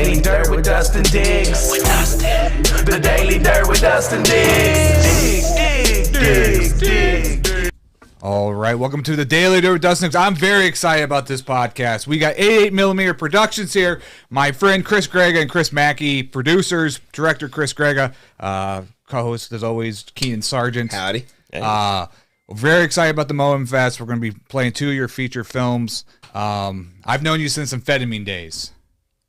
Daily Dirt with Dustin Diggs. The Daily Dirt with Dustin Diggs. Dig. All right, welcome to the Daily Dirt with Dustin Diggs. I'm very excited about this podcast. We got 88mm Productions here. My friend Chris Grega and Chris Macke, producers, director Chris Grega, co-host as always, Keenan Sargent. Howdy. We're very excited about the M.O.A.M Fest. We're going to be playing 2 of your feature films. I've known you since Amphetamine days.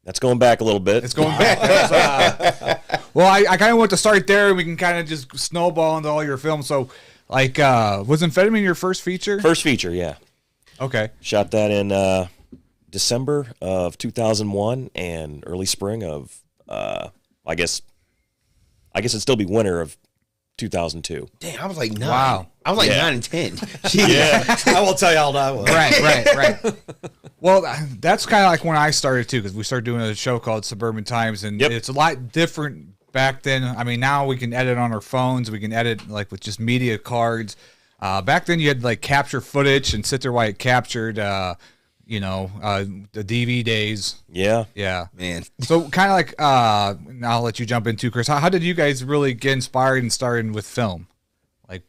That's going back a little bit. It's going back. Well, I kind of want to start there, and we can kind of just snowball into all your films. So, like, was Amphetamine your first feature? First feature, yeah. Okay. Shot that in December of 2001 and early spring of, I guess it'd still be winter of 2002. Damn, I was like 9. Wow. I was like 9 and 10. Yeah. I will tell you how old I was. Right. Well, that's kind of like when I started, too, because we started doing a show called Suburban Times, and it's a lot different back then. I mean, now we can edit on our phones. We can edit, like, with just media cards. Back then, you had, like, capture footage and sit there while it captured, the DV days. Yeah. Yeah. Man. So kind of like, I'll let you jump in too, Chris. How did you guys really get inspired and started with film? Like,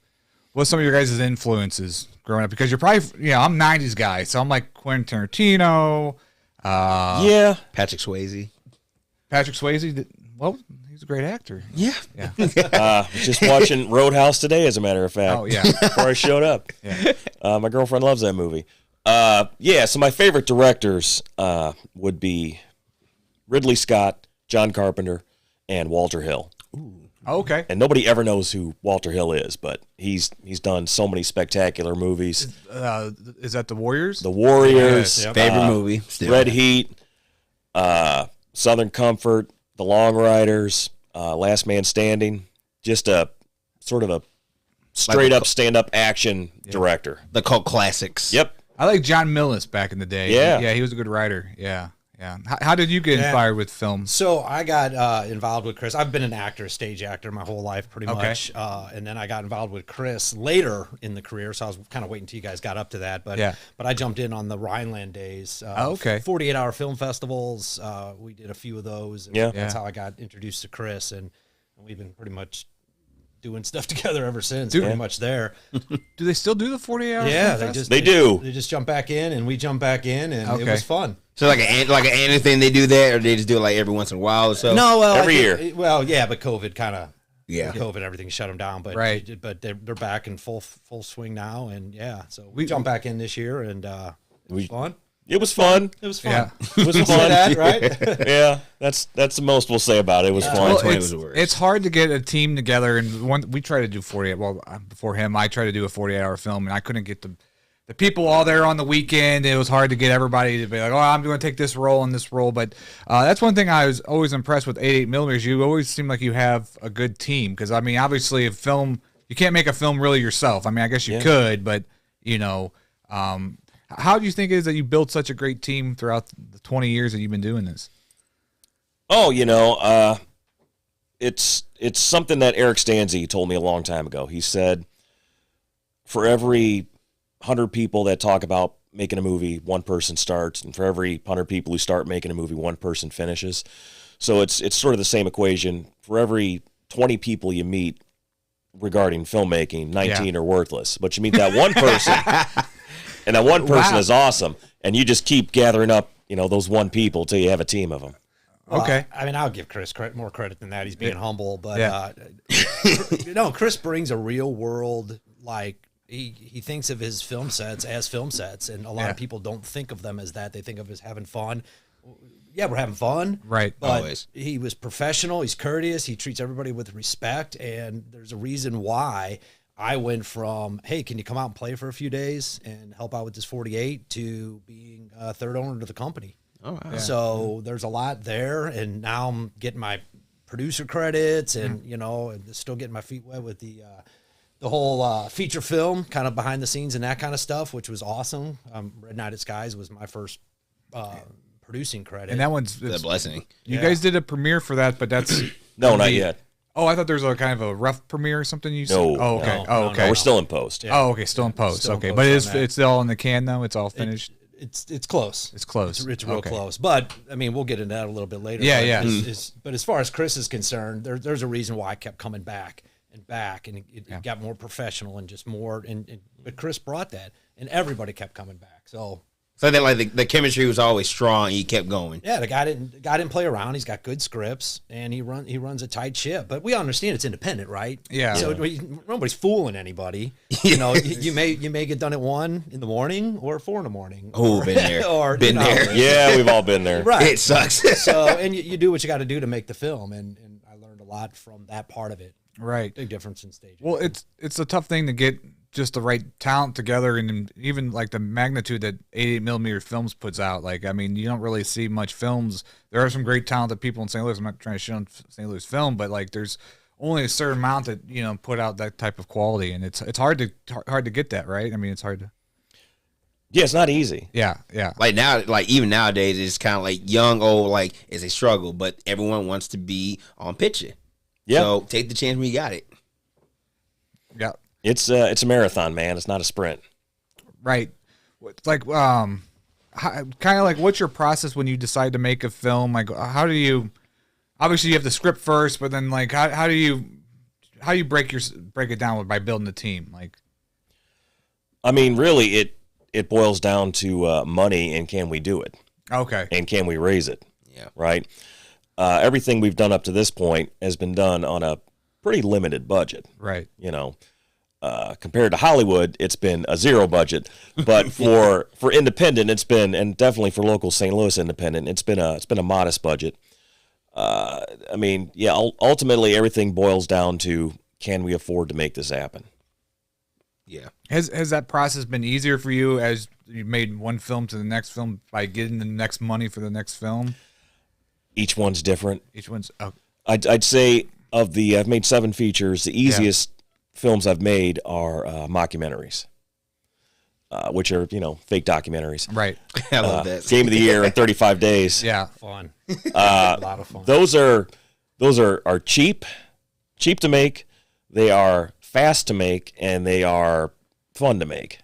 what's some of your guys' influences growing up? Because you're probably, I'm 90s guy, so I'm like Quentin Tarantino. Yeah. Patrick Swayze. Patrick Swayze. Well, he's a great actor. Yeah. Just watching Roadhouse today, as a matter of fact. Oh, yeah. Before I showed up. Yeah. My girlfriend loves that movie. So my favorite directors would be Ridley Scott, John Carpenter, and Walter Hill. Ooh. Okay. And nobody ever knows who Walter Hill is, but he's done so many spectacular movies. Is that The Warriors? The Warriors. Yes, yep. Favorite movie. Still. Red Heat, Southern Comfort, The Long Riders, Last Man Standing. Just a sort of a straight-up stand-up action director. The cult classics. Yep. I like John Millis back in the day. Yeah. He was a good writer. Yeah. How did you get inspired with film? So I got involved with Chris. I've been an actor, stage actor my whole life pretty much. And then I got involved with Chris later in the career. So I was kind of waiting until you guys got up to that. But I jumped in on the Rhineland days. 48-hour film festivals. We did a few of those. And that's how I got introduced to Chris. And we've been pretty much doing stuff together ever since. Pretty much there. Do they still do the 48 hours? Yeah, they do. They just jump back in, and we jump back in, and it was fun. So like an annual thing they do that, or they just do it like every once in a while or so? No, well, every year. Well, yeah, but COVID kind of COVID, everything shut them down. But but they're back in full swing now, and so we jump back in this year, and it was fun. It was fun. It was fun. Yeah. It was fun. That, right? Yeah, that's the most we'll say about it. It was fun. Well, it's hard to get a team together, and we try to do 48. Well, before him, I tried to do a 48-hour film, and I couldn't get the people all there on the weekend. It was hard to get everybody to be like, oh, I'm going to take this role and this role. But that's one thing I was always impressed with 88mm. You always seem like you have a good team. Because, I mean, obviously, a film, you can't make a film really yourself. I mean, I guess you could, but, how do you think it is that you built such a great team throughout the 20 years that you've been doing this? Oh, it's something that Eric Stanzi told me a long time ago. He said, for every 100 people that talk about making a movie, one person starts, and for every 100 people who start making a movie, one person finishes. So it's sort of the same equation. For every 20 people you meet regarding filmmaking, 19 are worthless. But you meet that one person, and that one person is awesome, and you just keep gathering up, those one people till you have a team of them. Okay. I mean, I'll give Chris more credit than that. He's being humble, but Chris brings a real world, like, he thinks of his film sets as film sets, and a lot of people don't think of them as that. They think of it as having fun. Yeah, we're having fun. Right. But always. He was professional. He's courteous. He treats everybody with respect, and there's a reason why I went from, hey, can you come out and play for a few days and help out with this 48 to being a third owner to the company. Oh, wow. Yeah. So there's a lot there, and now I'm getting my producer credits and, and still getting my feet wet with the whole feature film, kind of behind the scenes and that kind of stuff, which was awesome. Red Night at Skies was my first producing credit. And that one's a blessing. You guys did a premiere for that, but that's... No, not yet. Oh, I thought there was a kind of a rough premiere or something you said. No. Oh, okay. No, okay. We're still in post. Yeah. Oh, okay. Still in post. Still in okay. post But on that. it's all in the can, though? It's all finished? It's close. It's close. It's real close. But I mean, we'll get into that a little bit later. Yeah, But as far as Chris is concerned, there's a reason why I kept coming back, and it got more professional and just more. But Chris brought that, and everybody kept coming back. So then, like the chemistry was always strong. He kept going. yeah, the guy didn't play around. He's got good scripts, and he runs a tight ship. But we understand it's independent, right? Yeah. So nobody's fooling anybody. You know, you may get done at 1 in the morning or 4 in the morning. Oh, been there. Or been there. Yeah, we've all been there. Right. It sucks. So and you do what you got to do to make the film, and I learned a lot from that part of it. Right. Big difference in staging. Well, it's a tough thing to get just the right talent together, and even like the magnitude that 88mm films puts out. Like, I mean, you don't really see much films. There are some great talented people in St. Louis. I'm not trying to shit on St. Louis film, but like, there's only a certain amount that put out that type of quality, and it's hard to get that right. I mean, it's hard to. Yeah, it's not easy. Yeah. Like now, like even nowadays, it's kind of like young, old, like it's a struggle, but everyone wants to be on picture. Yeah. So take the chance when you got it. Yeah. It's a marathon, man. It's not a sprint. Right. Like, kind of like, what's your process when you decide to make a film? Like, how do you? Obviously, you have the script first, but then like, how do you break it down by building the team? Like, I mean, really, it boils down to money and can we do it? Okay. And can we raise it? Yeah. Right. Everything we've done up to this point has been done on a pretty limited budget. Right. Compared to Hollywood, it's been a zero budget. But for independent, it's been, and definitely for local St. Louis independent, it's been a modest budget. I mean, yeah. Ultimately, everything boils down to can we afford to make this happen? Yeah. Has that process been easier for you as you made one film to the next film by getting the next money for the next film? Each one's different. Each one's. Oh. I'd say I've made 7 features. The easiest films I've made are mockumentaries, which are fake documentaries. Right. I love that. Game of the year in 35 days. Yeah. Fun. A lot of fun. Those are cheap to make. They are fast to make, and they are fun to make.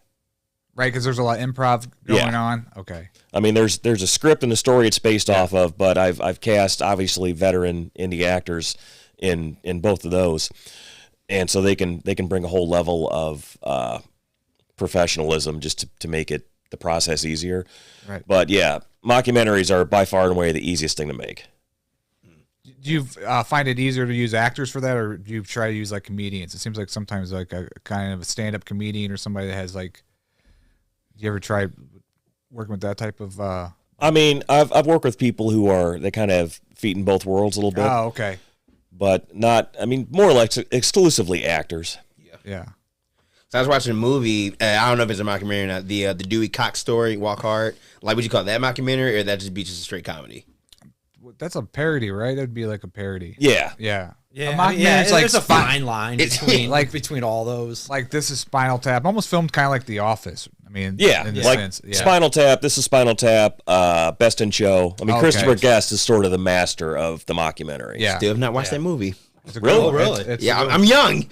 Right, because there's a lot of improv going on. Okay. I mean, there's a script and the story it's based off of, but I've cast obviously veteran indie actors in both of those, and so they can bring a whole level of professionalism just to make the process easier. Right. But yeah, mockumentaries are by far and away the easiest thing to make. Do you find it easier to use actors for that, or do you try to use like comedians? It seems like sometimes like a kind of a stand-up comedian or somebody that has like. Do you ever try working with that type of? I mean, I've worked with people they kind of have feet in both worlds a little bit. Oh, okay. But not. I mean, more like exclusively actors. Yeah. So I was watching a movie. I don't know if it's a mockumentary or not. The Dewey Cox story, Walk Hard. Like, would you call that mockumentary, or that just be just a straight comedy? That's a parody, right? That'd be like a parody. Yeah. Yeah. Yeah, it's like there's a fine line between like between all those. Like this is Spinal Tap, almost filmed kind of like The Office. I mean, yeah, in the like sense. Yeah. Spinal Tap. This is Spinal Tap. Best in Show. I mean, Christopher Guest is sort of the master of the mockumentary. Yeah, still have not watched that movie. Really? It's I'm young.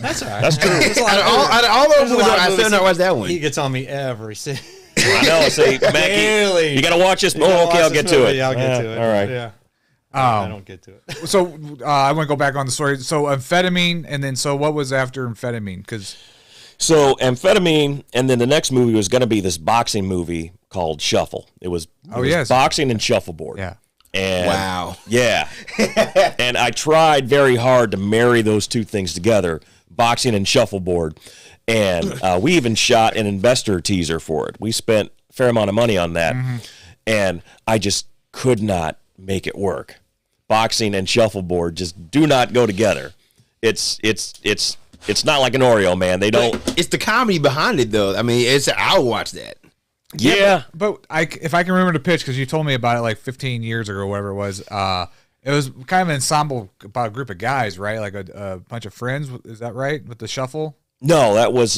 That's all right. That's true. Out of all those movies, I still not watched that one. He gets on me every single. I know. Say, Macke, you got to watch this. Oh, okay, I'll get to it. Yeah, I'll get to it. All right. Yeah. I don't get to it. So I want to go back on the story. So amphetamine, and then so what was after amphetamine? So amphetamine, and then the next movie was going to be this boxing movie called Shuffle. It was boxing and shuffleboard. Yeah. And wow. Yeah. And I tried very hard to marry those two things together, boxing and shuffleboard. And we even shot an investor teaser for it. We spent a fair amount of money on that. Mm-hmm. And I just could not make it work. Boxing and shuffleboard just do not go together. It's not like an Oreo, man. They don't. But it's the comedy behind it, though. I mean, I'll watch that. Yeah, but if I can remember the pitch, because you told me about it like 15 years ago, or whatever it was kind of an ensemble about a group of guys, right? Like a bunch of friends. Is that right? With the shuffle? No, that was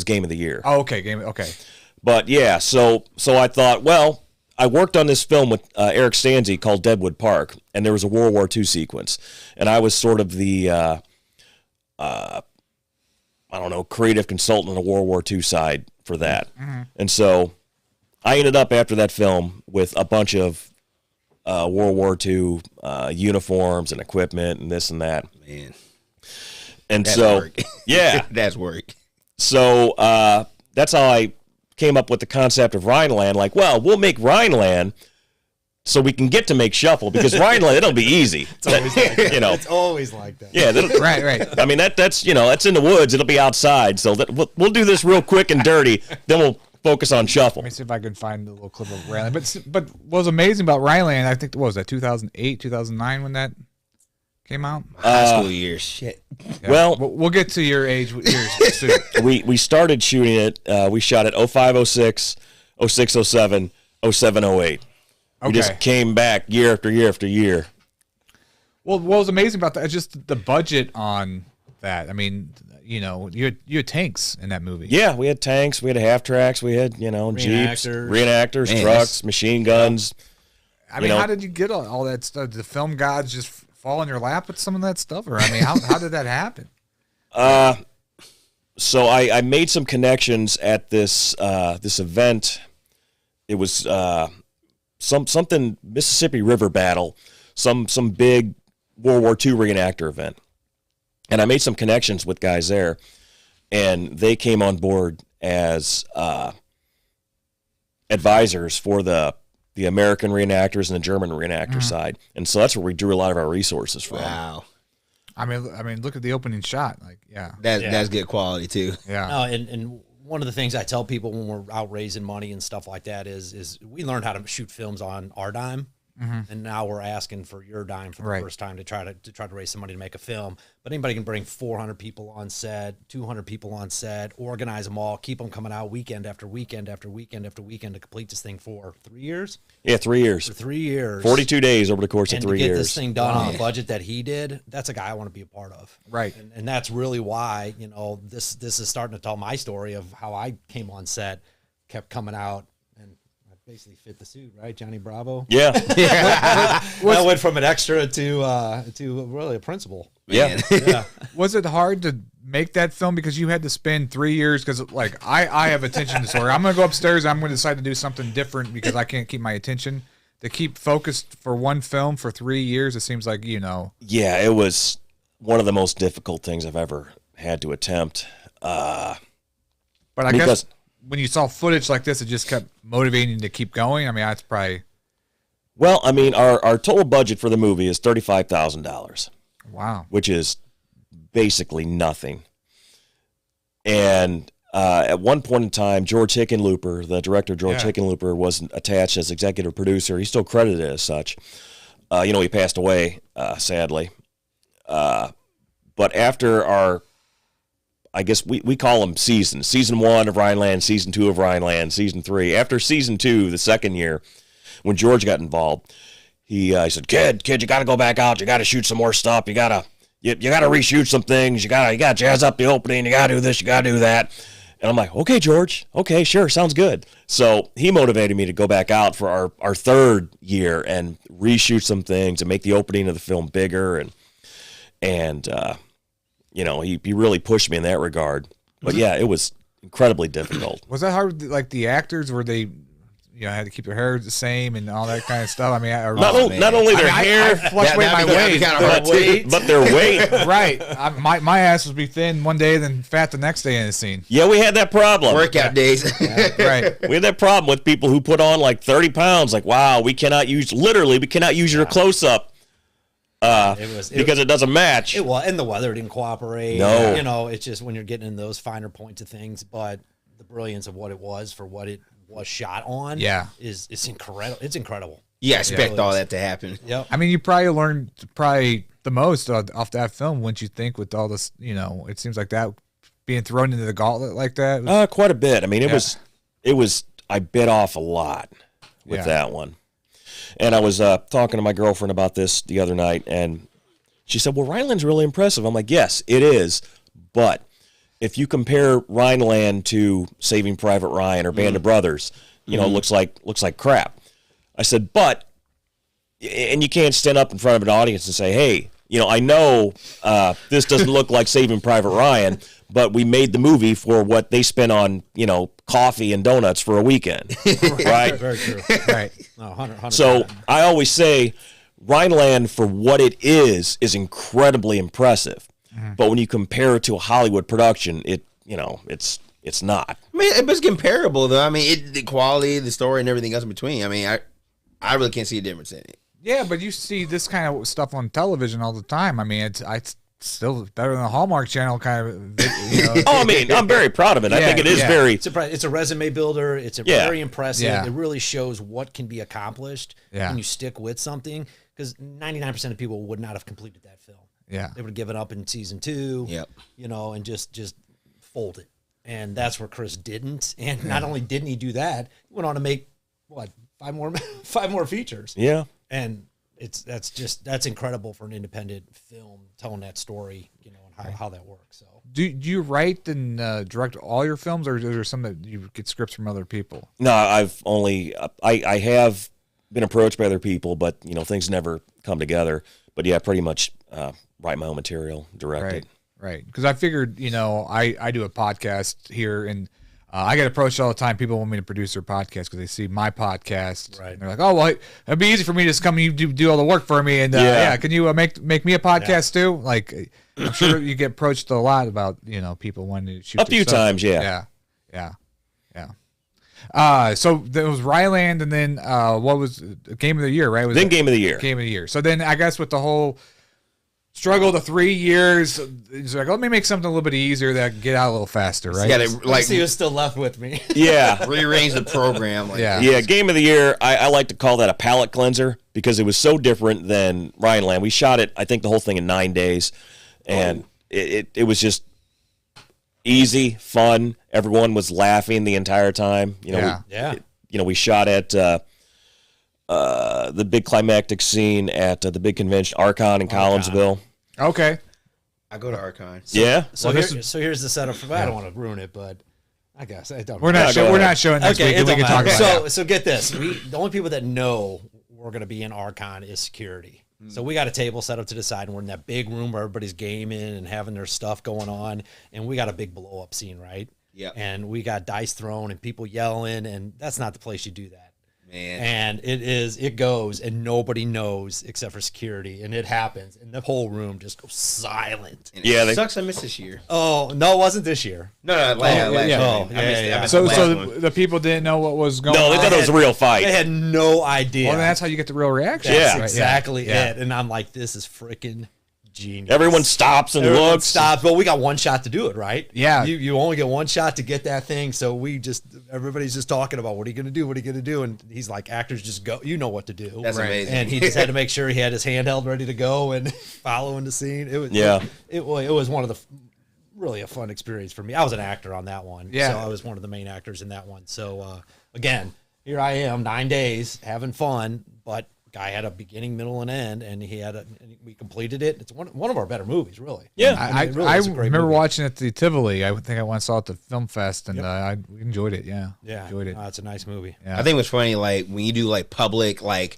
Game of the Year. Oh, okay, okay. But yeah, so I thought, well, I worked on this film with Eric Stanzi called Deadwood Park, and there was a World War II sequence, and I was sort of the creative consultant on the World War II side for that. Mm-hmm. And so I ended up after that film with a bunch of World War II uniforms and equipment and this and that. Man. And That's so, work. yeah. That's work. So that's how I came up with the concept of Rhineland. Like, well, we'll make Rhineland so we can get to make Shuffle, because Rhineland, it'll be easy. It's always like that. It's always like that. Yeah, right. I mean, that's that's in the woods. It'll be outside. So we'll do this real quick and dirty. Then we'll focus on Shuffle. Let me see if I can find a little clip of Rhineland. But what was amazing about Rhineland, I think, what was that, 2008, 2009 when that came out? High school years. Shit. Yeah. Well, We'll get to your age years soon. we started shooting it. We shot it 05, 06, 06, 07, 07, 08. We just came back year after year after year. Well, what was amazing about that is just the budget on that. I mean, you had tanks in that movie. Yeah, we had tanks, we had half tracks, we had, jeeps, reenactors, Man, trucks, machine guns. I mean, how did you get all that stuff? Did the film gods just fall in your lap with some of that stuff? Or, I mean, how did that happen? So I made some connections at this event. It was something Mississippi River battle, some big World War II reenactor event. And I made some connections with guys there, and they came on board as advisors for the American reenactors and the German reenactor side. And so that's where we drew a lot of our resources from. Wow. I mean, look at the opening shot. Like, yeah. That's good quality too. Yeah. No, and one of the things I tell people when we're out raising money and stuff like that is we learned how to shoot films on our dime. And now we're asking for your dime for the first time to try to raise some money to make a film. But anybody can bring 400 people on set, 200 people on set, organize them all, keep them coming out weekend after weekend after weekend after weekend to complete this thing for 3 years. Yeah, 3 years. For 3 years. 42 days over the course of 3 years. And to get this thing done on the budget that he did, that's a guy I want to be a part of. Right. And that's really why, this is starting to tell my story of how I came on set, kept coming out, and I basically fit the suit, right, Johnny Bravo? Yeah. I went from an extra to really a principal. Yeah. Was it hard to make that film because you had to spend 3 years? Because like I have attention disorder. I'm gonna go upstairs. I'm gonna decide to do something different because I can't keep my attention. To keep focused for one film for 3 years, it seems like Yeah, it was one of the most difficult things I've ever had to attempt. But I guess when you saw footage like this, it just kept motivating you to keep going. I mean, that's probably. Well, I mean, our total budget for the movie is $35,000. Wow. Which is basically nothing. And at one point in time, George Hickenlooper, the director George Hickenlooper, was attached as executive producer. He's still credited as such. He passed away, sadly. But after I guess we call them seasons. Season 1 of Rhineland, Season 2 of Rhineland, Season 3. After Season 2, the second year, when George got involved, he said, "Kid, you got to go back out. You got to shoot some more stuff. You got to reshoot some things. You got to jazz up the opening. You got to do this. You got to do that." And I'm like, "Okay, George. Okay, sure, sounds good." So he motivated me to go back out for our third year and reshoot some things and make the opening of the film bigger and he really pushed me in that regard. But yeah, it was incredibly difficult. Was that hard? Like the actors, were they, had to keep their hair the same and all that kind of stuff? I mean, not only their hair, I fluctuate my weight, but their weight. Right. My ass would be thin one day, then fat the next day in the scene. Yeah, we had that problem. Workout days. Right. We had that problem with people who put on like 30 pounds. Like, wow, we cannot use your close up. Because it doesn't match. And the weather didn't cooperate. No. It's just when you're getting in those finer points of things, but the brilliance of what it was for what it was shot on is incredible. It's incredible. Yeah, expect all that to happen. Yep. I mean, you probably learned the most off that film, wouldn't you think, with all this, it seems like that being thrown into the gauntlet like that? Quite a bit. I mean, it was, I bit off a lot with that one. And I was talking to my girlfriend about this the other night, and she said, "Well, Rhineland's really impressive." I'm like, "Yes, it is, but if you compare Rhineland to Saving Private Ryan or Band of Brothers, it looks like crap." I said, "But," and you can't stand up in front of an audience and say, "Hey, I know this doesn't look like Saving Private Ryan, but we made the movie for what they spent on, coffee and donuts for a weekend, right? Very true. Right. No, 100%. So I always say Rhineland, for what it is incredibly impressive. But when you compare it to a Hollywood production, it's not. I mean, it's comparable though. I mean, the quality, the story, and everything else in between. I mean, I really can't see a difference in it. Yeah, but you see this kind of stuff on television all the time. I mean, it's still better than the Hallmark Channel kind of. Oh, I mean, I'm very proud of it. I think it is very. It's a resume builder. It's very impressive. Yeah. It really shows what can be accomplished when you stick with something. Because 99% of people would not have completed that film. Yeah, they would have given up in season 2. Yep. And just fold it. And that's where Chris didn't. And not only didn't he do that, he went on to make five more features. Yeah. And that's incredible for an independent film telling that story, and how that works. So do you write and direct all your films, or is there some that you get scripts from other people? No, I've only I have been approached by other people, but things never come together. But yeah, pretty much write my own material, direct it. Right. Because I figured, I do a podcast here, and I get approached all the time. People want me to produce their podcast because they see my podcast. Right. And they're like, oh, well, it'd be easy for me to just come and you do all the work for me. And can you make me a podcast too? Like, I'm sure you get approached a lot about, people wanting to shoot a few times. Yeah. So there was Ryland, and then what was Game of the Year, right? Game of the Year. Game of the Year. So then I guess with the whole struggle, the 3 years, it's like, let me make something a little bit easier that I can get out a little faster, right? Yeah, he was still left with me. Yeah. Rearrange the program. Game of the Year, I like to call that a palate cleanser because it was so different than Rhineland. We shot it, I think, the whole thing in 9 days, and it was just easy, fun. Everyone was laughing the entire time. We shot at the big climactic scene at the big convention, Archon in Collinsville. Okay. I go to Archon. So here's the setup for that. I don't want to ruin it, but I guess I don't. We're not showing next week. We can talk about so get this. The only people that know we're going to be in Archon is security. So we got a table set up to the side, and we're in that big room where everybody's gaming and having their stuff going on, and we got a big blow up scene, right? Yeah. And we got dice thrown and people yelling, and that's not the place you do that. Man. And it goes, and nobody knows except for security, and it happens, and the whole room just goes silent. And it sucks. I missed this year. Oh no, it wasn't this year. No, last year. So the people didn't know what was going on. No, they thought it was a real fight. They had no idea. Well, that's how you get the real reaction. That's exactly it. And I'm like, this is freaking genius. Everyone stops and looks. Stops. Well, we got one shot to do it, right? Yeah. You only get one shot to get that thing. So everybody's just talking about what are you going to do? What are you going to do? And he's like, actors just go. You know what to do. That's amazing. And he just had to make sure he had his handheld ready to go and following the scene. It was one of the really a fun experience for me. I was an actor on that one. Yeah. So I was one of the main actors in that one. So again, here I am, 9 days having fun, but guy had a beginning, middle, and end, and we completed it. It's one of our better movies, really. Yeah, I remember watching it at the Tivoli. I think I once saw it at the Film Fest, and I enjoyed it. Yeah, enjoyed it. It's a nice movie. Yeah. I think what's funny, like when you do like public, like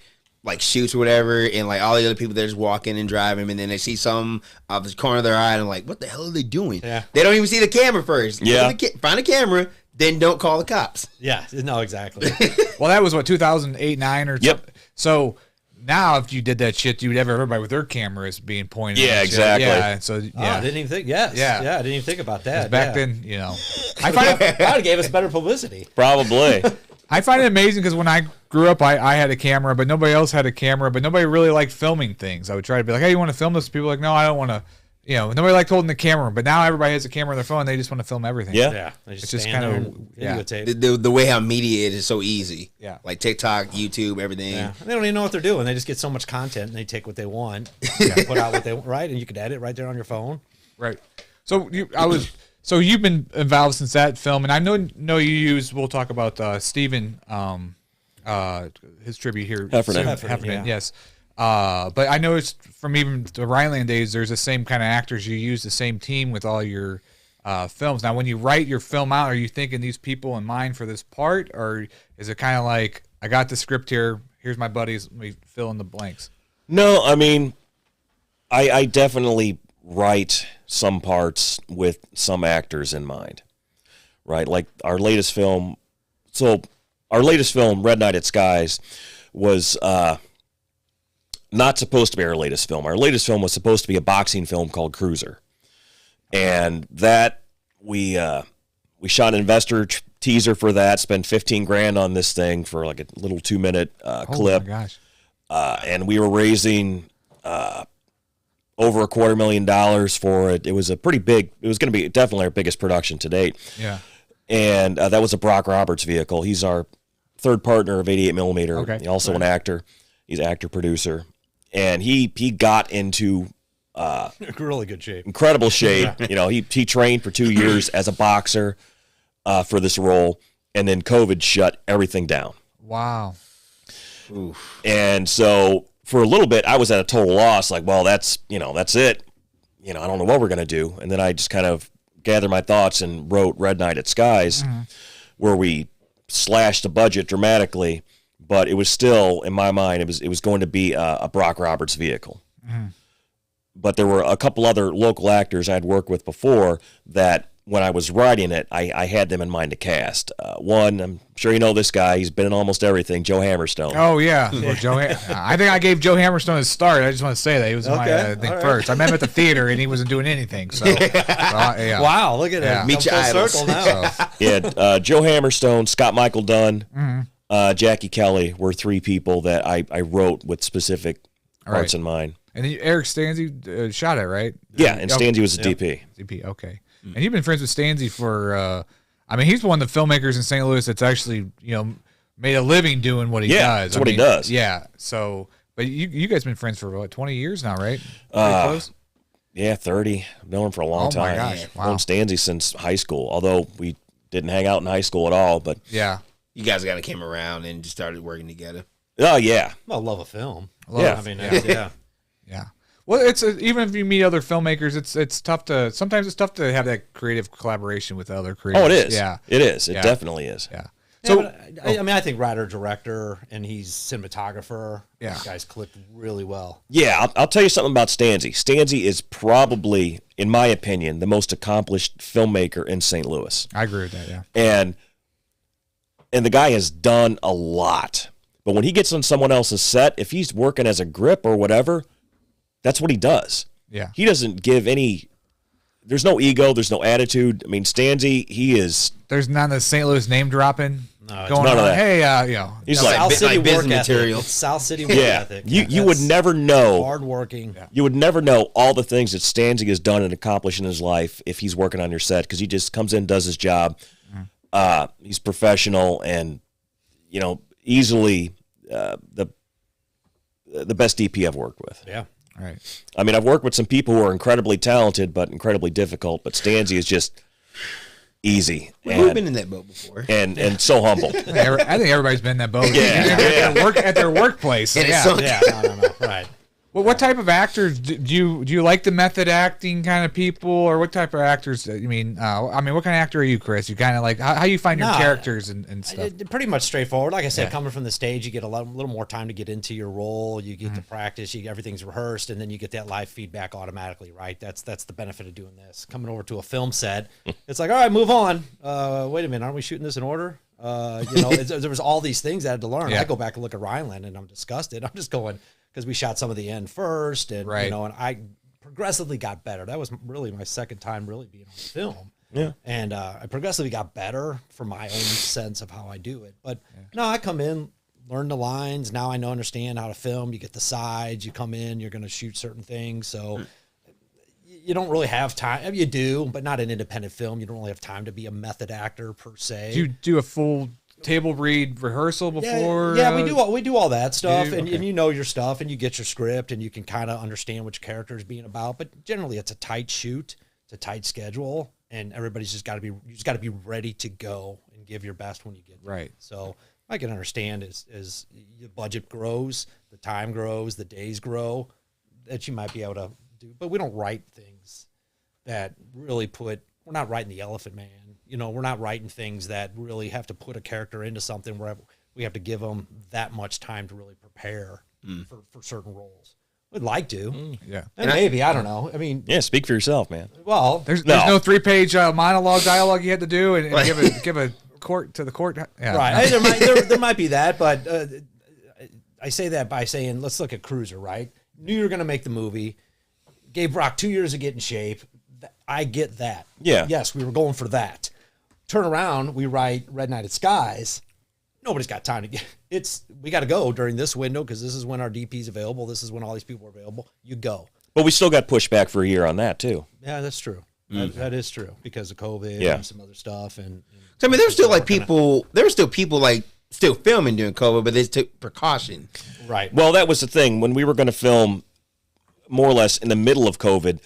shoots or whatever, and like all the other people, they're just walking and driving, and then they see some off the corner of their eye, and like, what the hell are they doing? Yeah, they don't even see the camera first. Yeah, find a camera. Then don't call the cops. Yeah, no, exactly. Well, that was what 2008, 9 or yep. Something. So now, if you did that shit, you'd have everybody with their cameras being pointed. Yeah, exactly. Yeah, so I didn't even think. Yes, yeah, I didn't even think about that. Back then, I find it would have gave us better publicity. Probably. I find it amazing because when I grew up, I had a camera, but nobody else had a camera, but nobody really liked filming things. I would try to be like, hey, you want to film this? People were like, no, I don't want to. Nobody liked holding the camera, but now everybody has a camera on their phone. They just want to film everything. Yeah. It's just kind of the way how media is so easy. Yeah, like TikTok, YouTube, everything. Yeah, and they don't even know what they're doing. They just get so much content and they take what they want, put out what they want, right? And you can edit right there on your phone. Right. So you've been involved since that film, and I know you use. We'll talk about Stephen, his tribute here. Heffernan, yes. But I noticed from even the Rhineland days, there's the same kind of actors. You use the same team with all your films. Now, when you write your film out, are you thinking these people in mind for this part, or is it kind of like, I got the script here, here's my buddies, let me fill in the blanks? No, I mean, I definitely write some parts with some actors in mind, right? Like our latest film. So our latest film, Red Night at Skies, was not supposed to be our latest film. Our latest film was supposed to be a boxing film called Cruiser, and that we shot an investor teaser for that. Spent $15,000 on this thing for like a little 2-minute clip. Oh my gosh! And we were raising over $250,000 for it. It was a pretty big. It was going to be definitely our biggest production to date. Yeah. And that was a Brock Roberts vehicle. He's our third partner of 88mm. Okay. He's also an actor. He's actor producer, and he got into really good shape. incredible shape. You know, he trained for 2 years as a boxer for this role, and then COVID shut everything down. Wow. Oof. And so for a little bit, I was at a total loss. Like, well, that's it. You know, I don't know what we're gonna do. And then I just kind of gathered my thoughts and wrote Red Night at Skies, where we slashed the budget dramatically, but it was still, in my mind, it was going to be a Brock Roberts vehicle. But there were a couple other local actors I'd worked with before that when I was writing it, I had them in mind to cast. One, I'm sure you know this guy. He's been in almost everything, Joe Hammerstone. Oh, yeah. Well, I think I gave Joe Hammerstone his start. I just want to say that. He was my thing first. I met him at the theater, and he wasn't doing anything. So, yeah. Wow, look at that. Meet your idols. Circle now. Yeah, Joe Hammerstone, Scott Michael Dunn, Jackie Kelly were 3 people that I wrote with specific parts in mind. And then Eric Stanzi shot it, right? Yeah, and Stanzi was the DP. DP, okay. And you've been friends with Stanzi for, I mean, he's one of the filmmakers in St. Louis that's actually, made a living doing what he does. That's what he does. Yeah. So, but you guys been friends for what, 20 years now, right? Pretty close? Yeah, 30. I've known him for a long time. Oh my gosh! Wow. I've known Stanzi since high school, although we didn't hang out in high school at all. But yeah, you guys kind of came around and just started working together. Oh yeah, I love a film. Yeah. I mean, yeah. Well, it's even if you meet other filmmakers, it's tough to sometimes it's tough to have that creative collaboration with other creators. Oh, it is. Yeah, it is. It definitely is. Yeah. So I think writer director and he's cinematographer. Yeah, these guys clicked really well. Yeah, I'll tell you something about Stanzi. Stanzi is probably, in my opinion, the most accomplished filmmaker in St. Louis. I agree with that. Yeah, and the guy has done a lot. But when he gets on someone else's set, if he's working as a grip or whatever, that's what he does. Yeah. He doesn't give any, there's no ego, there's no attitude. I mean, Stanzi, he is. There's none of the St. Louis name dropping going none on. of that. Hey, He's like, South City like business work ethic. material. It's South City work yeah. ethic. You would never know. Hardworking. Yeah. You would never know all the things that Stanzi has done and accomplished in his life if he's working on your set, because he just comes in, does his job. He's professional and, easily the best DP I've worked with. Yeah. Right. I mean, I've worked with some people who are incredibly talented but incredibly difficult, but Stanzi is just easy. We've been in that boat before. And so humble. I think everybody's been in that boat. At their workplace. Yeah. No. Right. Well, what type of actors do you like? The method acting kind of people, or what type of actors? I mean, what kind of actor are you, Chris? You kind of like how you find your characters and stuff. Pretty much straightforward. Like I said, coming from the stage, you get a little more time to get into your role. You get to practice. Everything's rehearsed, and then you get that live feedback automatically. Right. That's the benefit of doing this. Coming over to a film set, it's like, all right, move on. Wait a minute, aren't we shooting this in order? There was all these things I had to learn. Yeah. I go back and look at Rhineland, and I'm disgusted. I'm just going. Because we shot some of the end first, and and I progressively got better. That was really my second time really being on film. Yeah, and I progressively got better for my own sense of how I do it. But no, I come in, learn the lines. Now I understand how to film. You get the sides. You come in, you're going to shoot certain things. So you don't really have time. You do, but not an independent film. You don't really have time to be a method actor per se. Do you do a full table read rehearsal before? Yeah, we do all that stuff, and you know your stuff, and you get your script, and you can kind of understand which character is being about. But generally, it's a tight shoot, it's a tight schedule, and everybody's just got to be ready to go and give your best when you get there. Right. So I can understand as the budget grows, the time grows, the days grow, that you might be able to do. But we don't write things that really we're not writing the Elephant Man. We're not writing things that really have to put a character into something where we have to give them that much time to really prepare for certain roles. Would like to. Yeah. And maybe, I don't know. I mean, Yeah, speak for yourself, man. well, There's no 3-page monologue dialogue you had to do and give a court to the court. Yeah. right. There might be that, but I say that by saying, let's look at Cruiser, right? Knew you were going to make the movie. Gave Rock 2 years to get in shape. I get that. Yeah. Yes, we were going for that. Turn around, we write Red Nighted Skies. Nobody's got time to get we got to go during this window because this is when our DP's available. This is when all these people are available. You go. But we still got pushed back for a year on that too. Yeah, that's true. That is true because of COVID and some other stuff. And So, I mean, there were still like people. There were still people like still filming during COVID, but they took precaution. right. Well, that was the thing. When we were going to film more or less in the middle of COVID,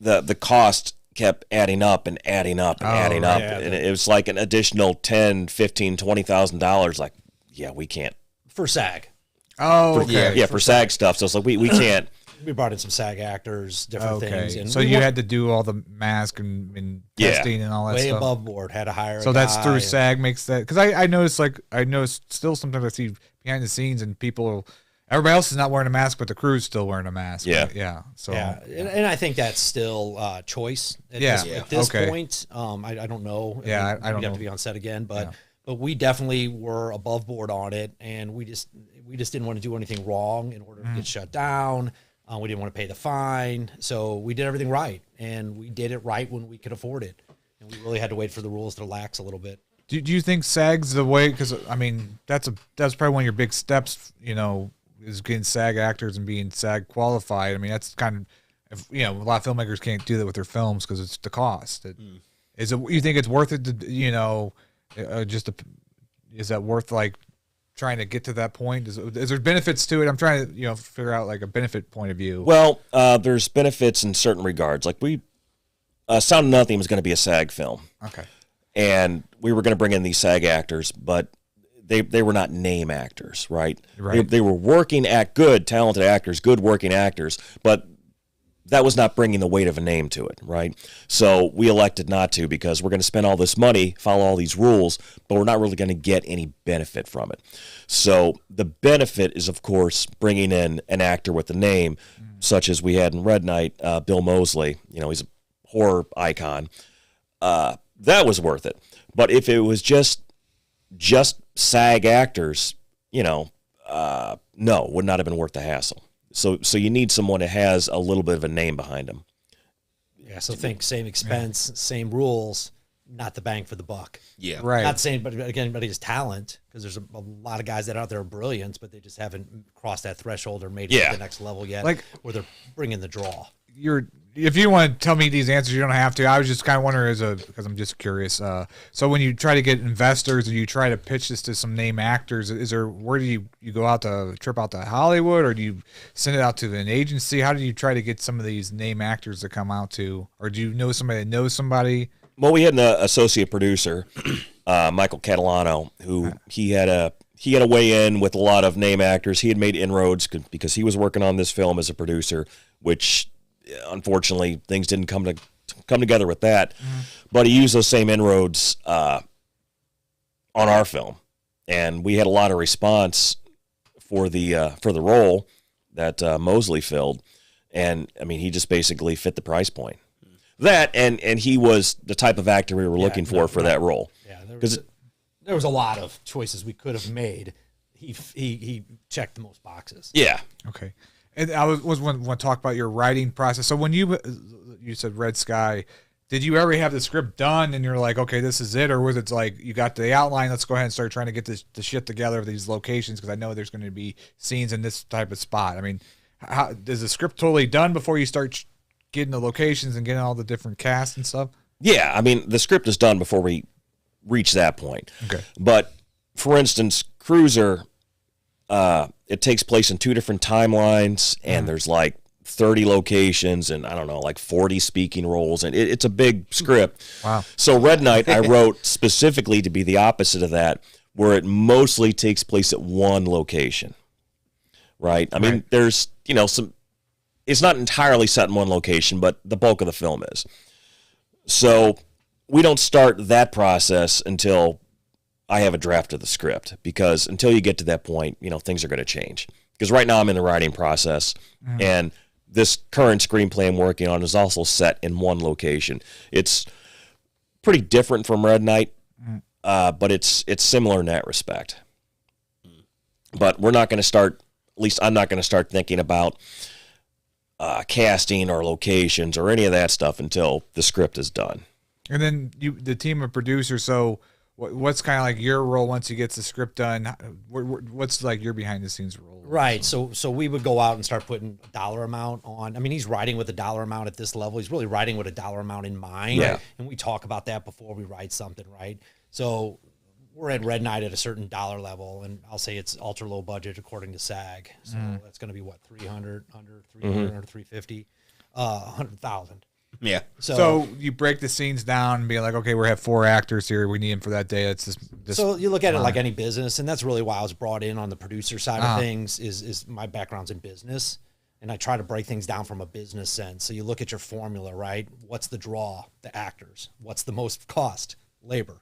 the cost kept adding up and adding up and adding up. Yeah, and it was like an additional $10,000, $15,000, $20,000. Like, yeah, we can't. For SAG. Oh, okay. Yeah, for SAG stuff. So it's like, we can't. We brought in some SAG actors, different things. And so you had to do all the mask and testing and all that way stuff. above board. Had to hire. So that's through SAG makes that because I noticed still sometimes I see behind the scenes and everybody else is not wearing a mask, but the crew's still wearing a mask. Yeah. Right? Yeah. So and I think that's still choice at this point. I don't know. Yeah, I don't know. Have to be on set again, but we definitely were above board on it, and we just didn't want to do anything wrong in order to get shut down. We didn't want to pay the fine, so we did everything right, and we did it right when we could afford it, and we really had to wait for the rules to relax a little bit. Do you think SAG's the way? Because I mean, that's probably one of your big steps. Is getting SAG actors and being SAG qualified. I mean, that's kind of a lot of filmmakers can't do that with their films because it's the cost. Is it? You think it's worth it to is that worth like trying to get to that point? Is there benefits to it? I'm trying to figure out like a benefit point of view. Well, there's benefits in certain regards. Like Sound of Nothing was going to be a SAG film. Okay. And we were going to bring in these SAG actors, but they were not name actors, right? Right. They were good, talented actors, good working actors, but that was not bringing the weight of a name to it, right? So we elected not to because we're going to spend all this money, follow all these rules, but we're not really going to get any benefit from it. So the benefit is, of course, bringing in an actor with a name, such as we had in Red Night, Bill Moseley. He's a horror icon. That was worth it. But if it was just SAG actors, no, would not have been worth the hassle. So you need someone that has a little bit of a name behind them. Yeah, so think same expense, same rules, not the bang for the buck. Yeah. Right. Not saying, but again, but his talent, because there's a lot of guys that are out there are brilliant, but they just haven't crossed that threshold or made it to the next level yet, where they're bringing the draw. If you want to tell me these answers, you don't have to. I was just kind of wondering because I'm just curious. So when you try to get investors and you try to pitch this to some name actors, where do you go out to trip out to Hollywood, or do you send it out to an agency? How do you try to get some of these name actors to come out to, or do you know somebody that knows somebody? Well, we had an associate producer, Michael Catalano, who he had a weigh in with a lot of name actors. He had made inroads because he was working on this film as a producer, which unfortunately things didn't come together with that. But he used those same inroads on our film, and we had a lot of response for the role that Moseley filled. And I mean, he just basically fit the price point. That and he was the type of actor we were looking for that role. Yeah, there was a lot of choices we could have made. He checked the most boxes. Yeah. Okay. And I was want to talk about your writing process. So when you said Red Sky, did you ever have the script done and you're like, okay, this is it? Or was it like you got the outline, let's go ahead and start trying to get the shit together of these locations because I know there's going to be scenes in this type of spot. I mean, how is the script totally done before you start getting the locations and getting all the different casts and stuff? Yeah, I mean, the script is done before we reach that point. Okay. But, for instance, Cruiser, it takes place in 2 different timelines, and there's like 30 locations and, I don't know, like 40 speaking roles, and it's a big script. Wow. So Red Night I wrote specifically to be the opposite of that, where it mostly takes place at one location, right? I mean, there's, it's not entirely set in one location, but the bulk of the film is. So we don't start that process until I have a draft of the script, because until you get to that point, things are going to change. because right now I'm in the writing process, and this current screenplay I'm working on is also set in one location. It's pretty different from Red Knight, but it's similar in that respect. But we're not going to start, at least I'm not going to start thinking about casting or locations or any of that stuff until the script is done. And then the team of producers, so what's kind of like your role once you get the script done? What's like your behind the scenes role? Right. So we would go out and start putting a dollar amount on. I mean, he's writing with a dollar amount at this level. He's really writing with a dollar amount in mind. Yeah. And we talk about that before we write something, right? So we're at Red Knight at a certain dollar level, and I'll say it's ultra low budget according to SAG. So that's going to be what, 300, under 300, under 350, 100,000. Yeah. So you break the scenes down and be like, okay, we have 4 actors here. We need them for that day. It's this So you look at it like any business, and that's really why I was brought in on the producer side of things. Is my background's in business, and I try to break things down from a business sense. So you look at your formula, right? What's the draw? The actors. What's the most cost? Labor.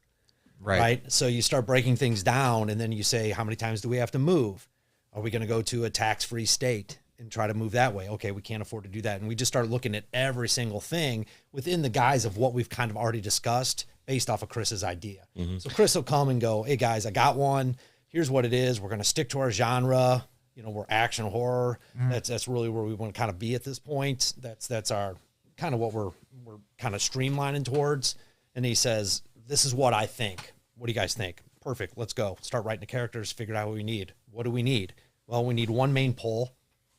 Right. So you start breaking things down, and then you say, how many times do we have to move? Are we going to go to a tax-free state and try to move that way? Okay, we can't afford to do that. And we just start looking at every single thing within the guise of what we've kind of already discussed based off of Chris's idea. So Chris will come and go, hey guys, I got one. Here's what it is. We're going to stick to our genre. You know, we're action horror. That's really where we want to kind of be at this point. That's our kind of what we're kind of streamlining towards. And he says, this is what I think. What do you guys think? Perfect. Let's go. Start writing the characters, figure out what we need. What do we need? Well, we need 1 main pole,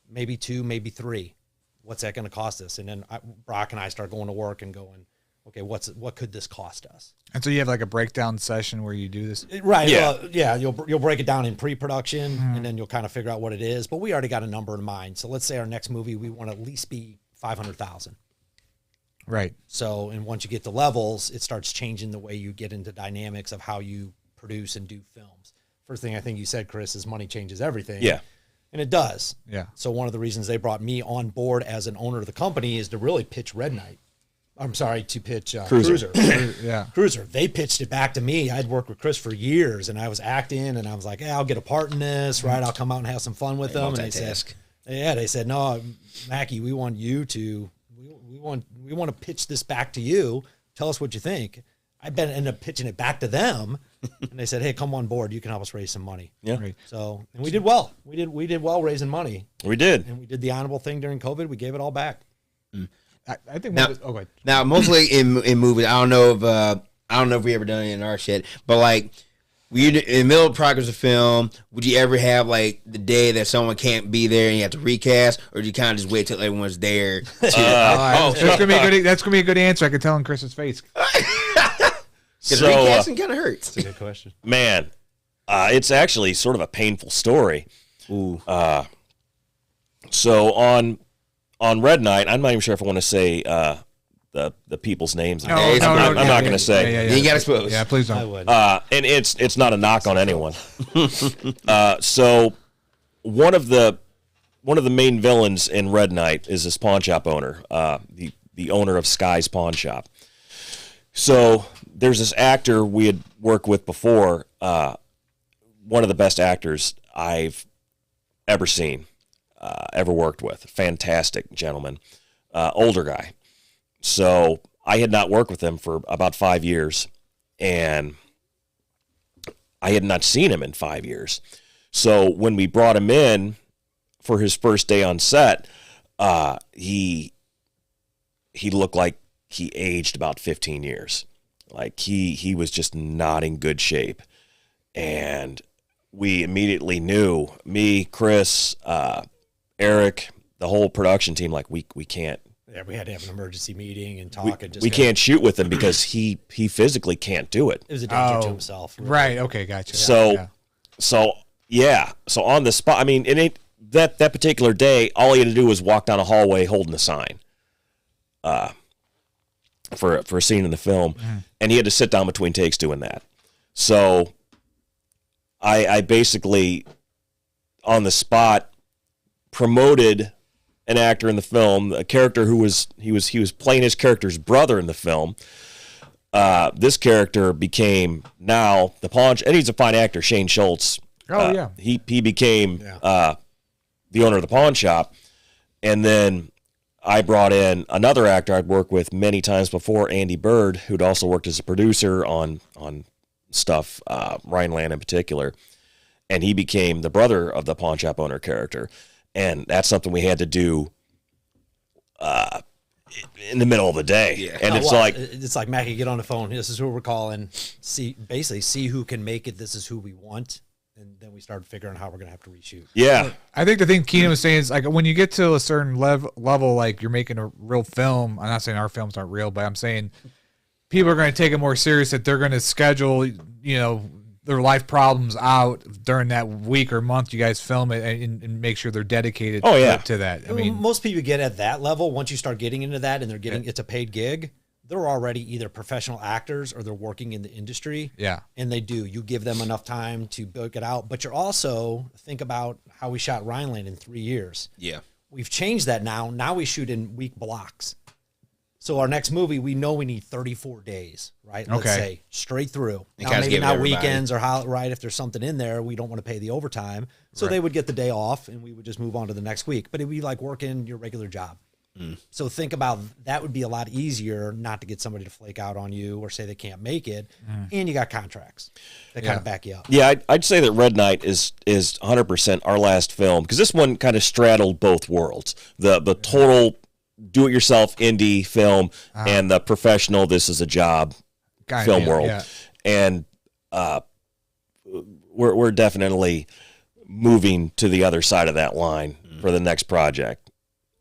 maybe 2, maybe 3. What's that going to cost us? And then Brock and I start going to work and going, okay, what could this cost us? And so you have like a breakdown session where you do this? Right. Yeah. Well, yeah. You'll break it down in pre-production, and then you'll kind of figure out what it is. But we already got a number in mind. So let's say our next movie, we want to at least be 500,000. Right. So, and once you get to levels, it starts changing the way you get into dynamics of how you produce and do films. First thing I think you said, Chris, is money changes everything. Yeah. And it does. Yeah. So one of the reasons they brought me on board as an owner of the company is to really pitch Red Knight. I'm sorry, to pitch Cruiser. Yeah. Cruiser. They pitched it back to me. I'd worked with Chris for years, and I was acting, and I was like, hey, I'll get a part in this, right? I'll come out and have some fun with them. And they said, no, Macke, we want you to, we want to pitch this back to you. Tell us what you think. I ended up pitching it back to them, and they said, hey, come on board. You can help us raise some money. Yeah. Right. So, and we did well. We did well raising money. We did. And we did the honorable thing during COVID. We gave it all back. I think now mostly in movies. I don't know if we ever done it in our shit, but like in the middle of progress of film, would you ever have like the day that someone can't be there and you have to recast, or do you kind of just wait till everyone's there? That's gonna be a good answer. I can tell in Chris's face. Because recasting kind of hurts. That's a good question. Man, it's actually sort of a painful story. Ooh. So on Red Knight, I'm not even sure if I want to say the people's names. No, I'm not going to say. You got to suppose. Yeah, please don't. I would. And it's not a knock on anyone. So one of the main villains in Red Knight is this pawn shop owner, the owner of Sky's Pawn Shop. So there's this actor we had worked with before, one of the best actors I've ever seen, ever worked with. Fantastic gentleman, older guy. So I had not worked with him for about 5 years, and I had not seen him in 5 years. So when we brought him in for his first day on set, he looked like he aged about 15 years. Like he was just not in good shape. And we immediately knew, me, Chris, Eric, the whole production team, like we can't. Yeah, we had to have an emergency meeting and talk. We can't shoot with him because he physically can't do it. It was a danger to himself. Really. Right. Okay. Gotcha. So on the spot, I mean, that particular day, all he had to do was walk down a hallway holding a sign. For a scene in the film, and he had to sit down between takes doing that. So I basically, on the spot, promoted an actor in the film, a character who was playing his character's brother in the film. This character became now the pawn, and he's a fine actor, Shane Schultz. Oh yeah, he became the owner of the pawn shop. And then I brought in another actor I'd worked with many times before, Andy Bird, who'd also worked as a producer on stuff, Rhineland in particular. And he became the brother of the pawn shop owner character. And that's something we had to do in the middle of the day. Yeah. And it's like, Mackie, get on the phone. This is who we're calling. See who can make it. This is who we want. And then we started figuring out how we're going to have to reshoot. Yeah. I think the thing Keenan was saying is, like, when you get to a certain level, like you're making a real film, I'm not saying our films aren't real, but I'm saying people are going to take it more serious, that they're going to schedule, you know, their life problems out during that week or month you guys film it, and make sure they're dedicated to that. I mean, most people get at that level, once you start getting into that and they're getting it's a paid gig, they're already either professional actors or they're working in the industry. Yeah. And you give them enough time to book it out. But you're also, think about how we shot Rhineland in 3 years. Yeah. We've changed that now. Now we shoot in week blocks. So our next movie, we know we need 34 days, right? Let's say straight through. Now, maybe not weekends or if there's something in there, we don't want to pay the overtime. So they would get the day off and we would just move on to the next week. But it'd be like working your regular job. So think about that. Would be a lot easier not to get somebody to flake out on you or say they can't make it. And you got contracts that kind of back you up. Yeah, I'd say that Red Knight is 100% our last film, because this one kind of straddled both worlds. The total do-it-yourself indie film and the professional, this is a job film world. Yeah. And we're definitely moving to the other side of that line for the next project.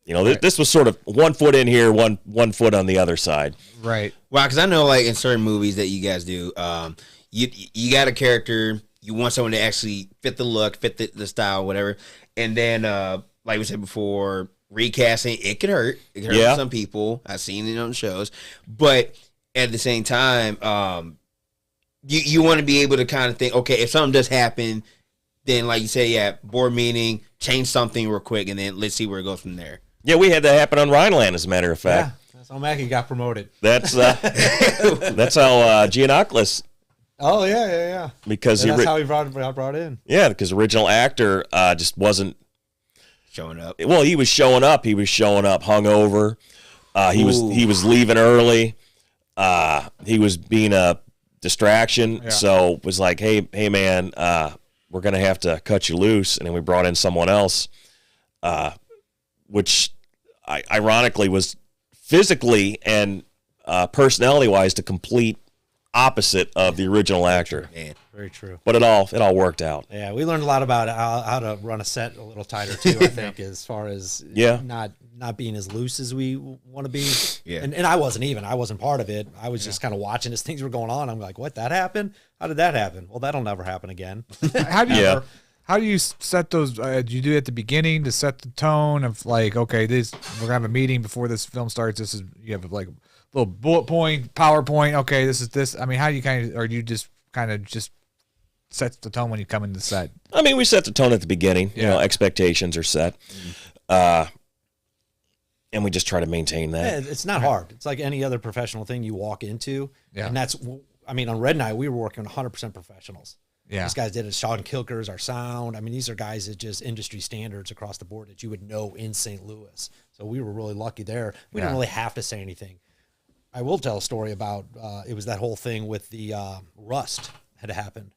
You know, this was sort of 1 foot in here, one foot on the other side. Right. Well, because I know, like, in certain movies that you guys do, you got a character, you want someone to actually fit the look, fit the style, whatever. And then, like we said before, recasting, it can hurt. It can hurt some people. I've seen it on shows. But at the same time, you want to be able to kind of think, okay, if something does happen, then, like you say, board meeting, change something real quick, and then let's see where it goes from there. Yeah, we had that happen on Rhineland, as a matter of fact. Yeah, that's how Mackie got promoted. That's that's how Giannakis. Oh yeah. Because that's how he brought in. Yeah, because original actor just wasn't showing up. Well, he was showing up. He was showing up hungover. He was leaving early. He was being a distraction. Yeah. So it was like, hey man, we're gonna have to cut you loose. And then we brought in someone else, which ironically was physically and personality-wise the complete opposite of the original actor. Man. Very true. But it all worked out. Yeah, we learned a lot about how to run a set a little tighter too. I think as far as not being as loose as we want to be. Yeah. And I wasn't part of it. I was just kind of watching as things were going on. I'm like, what, that happened? How did that happen? Well, that'll never happen again. How do you set those? Do you do it at the beginning to set the tone of, like, okay, we're gonna have a meeting before this film starts. You have like a little bullet point, PowerPoint. Okay, this is this. I mean, how do you or do you just kind of set the tone when you come into the set? I mean, we set the tone at the beginning. You know, expectations are set, and we just try to maintain that. Yeah, it's not hard. It's like any other professional thing you walk into, and that's. I mean, on Red Knight, we were working 100% professionals. Yeah, these guys did it. Sean Kilker's our sound. I mean, these are guys that just industry standards across the board that you would know in St. Louis. So we were really lucky there. We didn't really have to say anything. I will tell a story about it was that whole thing with the Rust had happened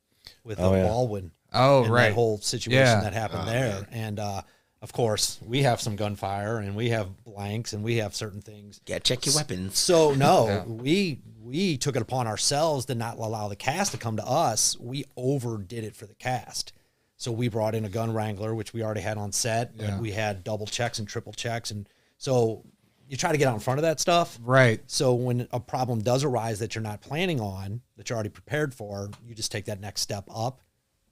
with Baldwin. Oh, and right. that whole situation that happened there. And of course, we have some gunfire and we have blanks and we have certain things. Yeah, check your weapons. So we took it upon ourselves to not allow the cast to come to us. We overdid it for the cast. So we brought in a gun wrangler, which we already had on set. And we had double checks and triple checks. And so you try to get out in front of that stuff. Right. So when a problem does arise that you're not planning on, that you're already prepared for, you just take that next step up.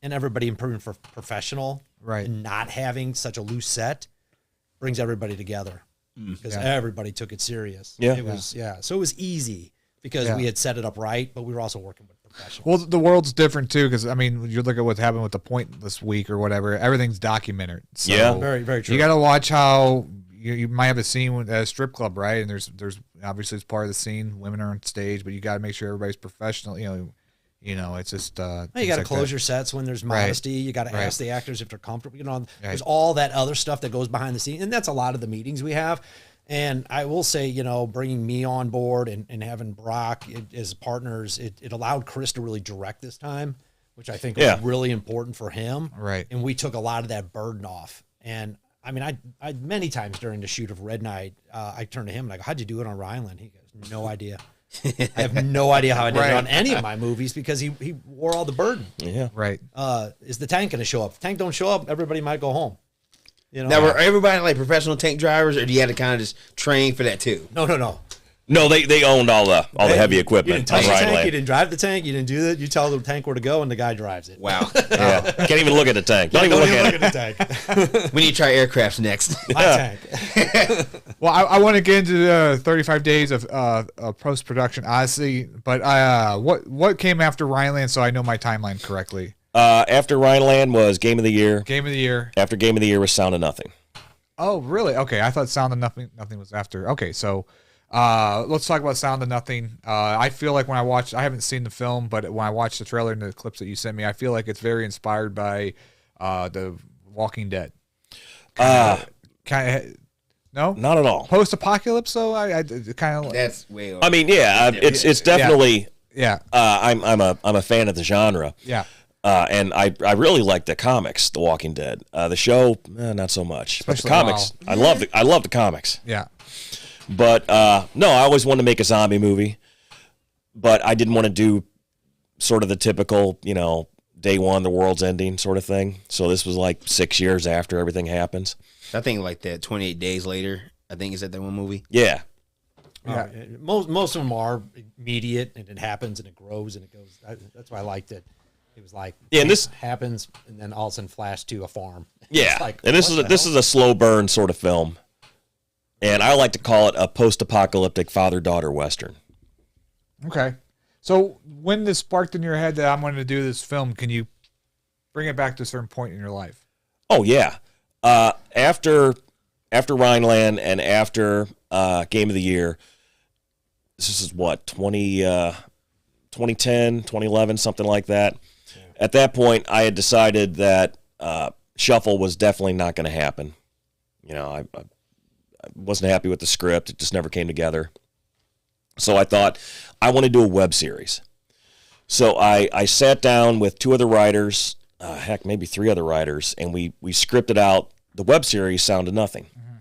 And everybody improving for professional. Right. And not having such a loose set brings everybody together. Because everybody took it serious. Yeah. It was, So it was easy because we had set it up right, but we were also working with professionals. Well, the world's different too, because I mean, you look at what happened with the Point this week or whatever. Everything's documented. So very, very true. You got to watch how you might have a scene with a strip club, right? And there's obviously it's part of the scene. Women are on stage, but you got to make sure everybody's professional. You It's just you got to close your sets when there's modesty. You got to ask the actors if they're comfortable. There's all that other stuff that goes behind the scenes, and that's a lot of the meetings we have. And I will say, bringing me on board and having Brock as partners, it allowed Chris to really direct this time, which I think was really important for him. Right. And we took a lot of that burden off. And I mean, I many times during the shoot of Red Night, I turned to him and I go, "How'd you do it on Rhineland?" He goes, "No idea." I have no idea how I did it on any of my movies because he wore all the burden. Yeah. Right. Is the tank going to show up? If the tank don't show up, everybody might go home. Now, were everybody like professional tank drivers, or do you have to kind of just train for that too? No. No, they owned all the heavy equipment. You didn't touch the tank. You didn't drive the tank. You didn't do that. You tell the tank where to go, and the guy drives it. Wow. Yeah. Can't even look at the tank. Don't even look at the tank. We need to try aircrafts next. My tank. Well, I want to get into the 35 days of post production, honestly. But what came after Rhineland, so I know my timeline correctly? After Rhineland was Game of the Year. Game of the Year. After Game of the Year was Sound of Nothing. Oh, really? Okay, I thought Sound of Nothing was after. Okay, so let's talk about Sound of Nothing. I feel like when I haven't seen the film, but when I watched the trailer and the clips that you sent me, I feel like it's very inspired by the Walking Dead. Kind of. No, not at all. Post-apocalypse, though. I kind of. That's way over. I mean, yeah, it's definitely. Yeah. I'm a fan of the genre. Yeah. And I really like the comics, The Walking Dead. The show, not so much. Especially but the comics, I love the comics. Yeah. But no, I always wanted to make a zombie movie, but I didn't want to do sort of the typical, day one, the world's ending sort of thing. So this was like 6 years after everything happens. I think like that 28 Days Later, I think is that one movie? Yeah. Yeah. Most of them are immediate, and it happens, and it grows, and it goes. That's why I liked it. It was like, and this happens, and then all of a sudden flash to a farm. Yeah, like, and this is a slow burn sort of film, and I like to call it a post-apocalyptic father-daughter western. Okay, so when this sparked in your head that I'm going to do this film, can you bring it back to a certain point in your life? Oh yeah, after Rhineland and after Game of the Year, this is what 2010, 2011, something like that. At that point, I had decided that Shuffle was definitely not going to happen. I wasn't happy with the script. It just never came together. So I thought, I want to do a web series. So I sat down with two other writers, maybe three other writers, and we scripted out the web series Sound of Nothing. Mm-hmm.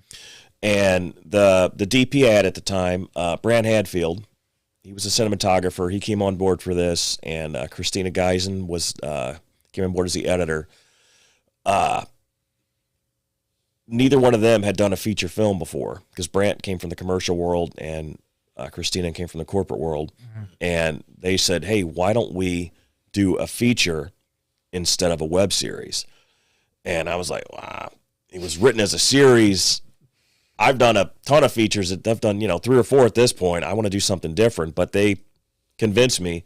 And the DP I had at the time, Brant Hadfield, he was a cinematographer. He came on board for this, and Christina Geisen came on board as the editor. Neither one of them had done a feature film before because Brant came from the commercial world and Christina came from the corporate world. Mm-hmm. And they said, "Hey, why don't we do a feature instead of a web series?" And I was like, "Wow!" It was written as a series. I've done a ton of features. I've done, 3 or 4 at this point. I want to do something different, but they convinced me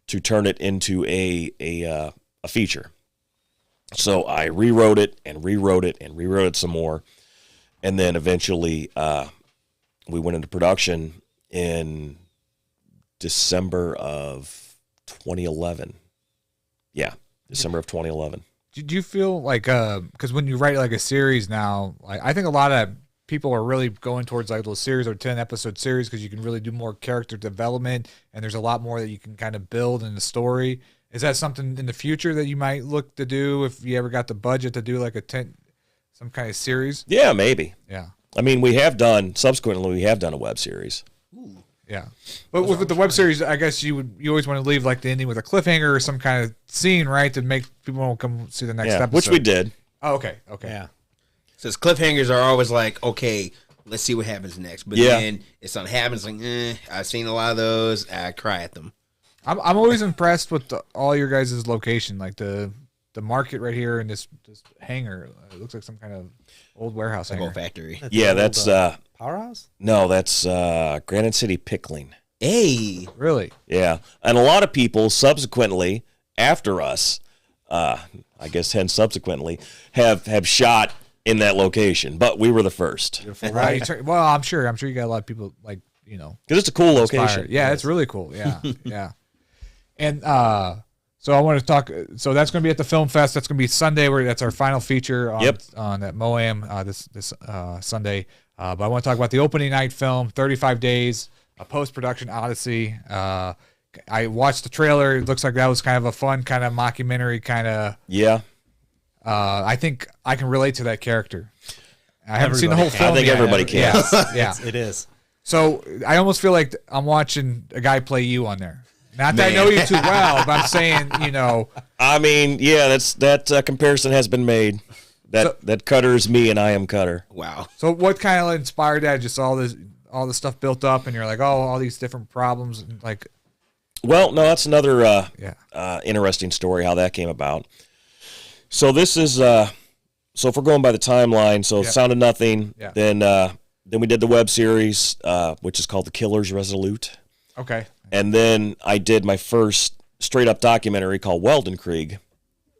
to turn it into a feature. So I rewrote it and rewrote it and rewrote it some more, and then eventually we went into production in December of 2011. Yeah, December of 2011. Did you feel like because when you write like a series now, like I think a lot of people are really going towards like those series or 10-episode series because you can really do more character development and there's a lot more that you can kind of build in the story. Is that something in the future that you might look to do if you ever got the budget to do like some kind of series? Yeah, maybe. Yeah. I mean, subsequently we have done a web series. Ooh. Yeah. But with the web series, I guess you always want to leave like the ending with a cliffhanger or some kind of scene, right? To make people want to come see the next episode. Which we did. Oh, okay. Okay. Yeah. So cliffhangers are always like, okay, let's see what happens next. But then if something happens, like, I've seen a lot of those. I cry at them. I'm always impressed with all your guys' location, like the market right here in this hangar. It looks like some kind of old warehouse hangar. Old factory. That's Powerhouse? No, that's Granite City Pickling. Hey. Really? Yeah. And a lot of people subsequently, after us, I guess hence subsequently, have shot in that location, but we were the first. Right. Well, I'm sure you got a lot of people like, because it's a cool location. Yeah, it's really cool. Yeah. Yeah. And so I want to talk. So that's going to be at the Film Fest. That's going to be Sunday. That's our final feature on that M.O.A.M this Sunday. But I want to talk about the opening night film, 35 Days, a post-production odyssey. I watched the trailer. It looks like that was kind of a fun kind of mockumentary kind of. Yeah. I think I can relate to that character. I haven't seen the whole film. I think everybody can. Yeah, it is. So I almost feel like I'm watching a guy play you on there. Not that I know you too well, but I'm saying, I mean, yeah, that comparison has been made. That Cutter is me and I am Cutter. Wow. So what kind of inspired that? Just all the stuff built up, and you're like, oh, all these different problems, and like. Well, no, that's another interesting story how that came about. So this is so if we're going by the timeline, so Sound of Nothing, then we did the web series, which is called The Killer's Resolute. Okay. And then I did my first straight up documentary called Weldenkrieg,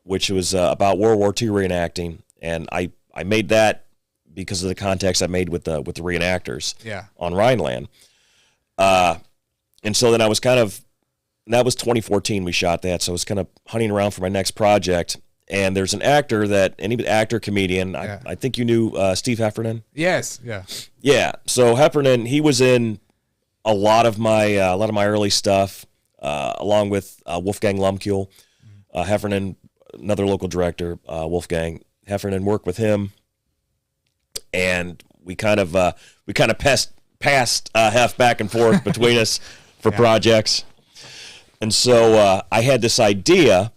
which was about World War II reenacting, and I made that because of the context I made with the reenactors on Rhineland. And so then I was that was 2014 we shot that, so I was kind of hunting around for my next project. And there's an actor comedian. I think you knew Steve Heffernan. Yes, yeah. Yeah. So Heffernan, he was in a lot of my early stuff, along with Wolfgang Lomkuhl. Heffernan, another local director, Wolfgang Heffernan, worked with him, and we kind of passed Hef back and forth between us for projects. And so I had this idea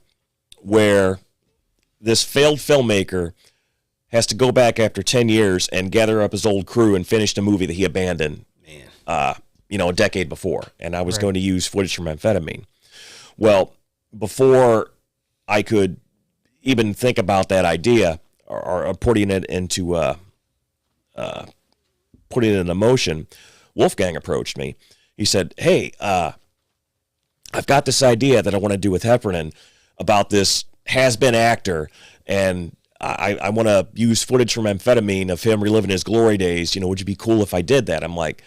where this failed filmmaker has to go back after 10 years and gather up his old crew and finish the movie that he abandoned, a decade before. And I was going to use footage from Amphetamine. Well, before I could even think about that idea or putting it into motion, Wolfgang approached me. He said, "Hey, I've got this idea that I want to do with Heffernan about this has-been actor, and I want to use footage from Amphetamine of him reliving his glory days. Would you be cool if I did that?" I'm like,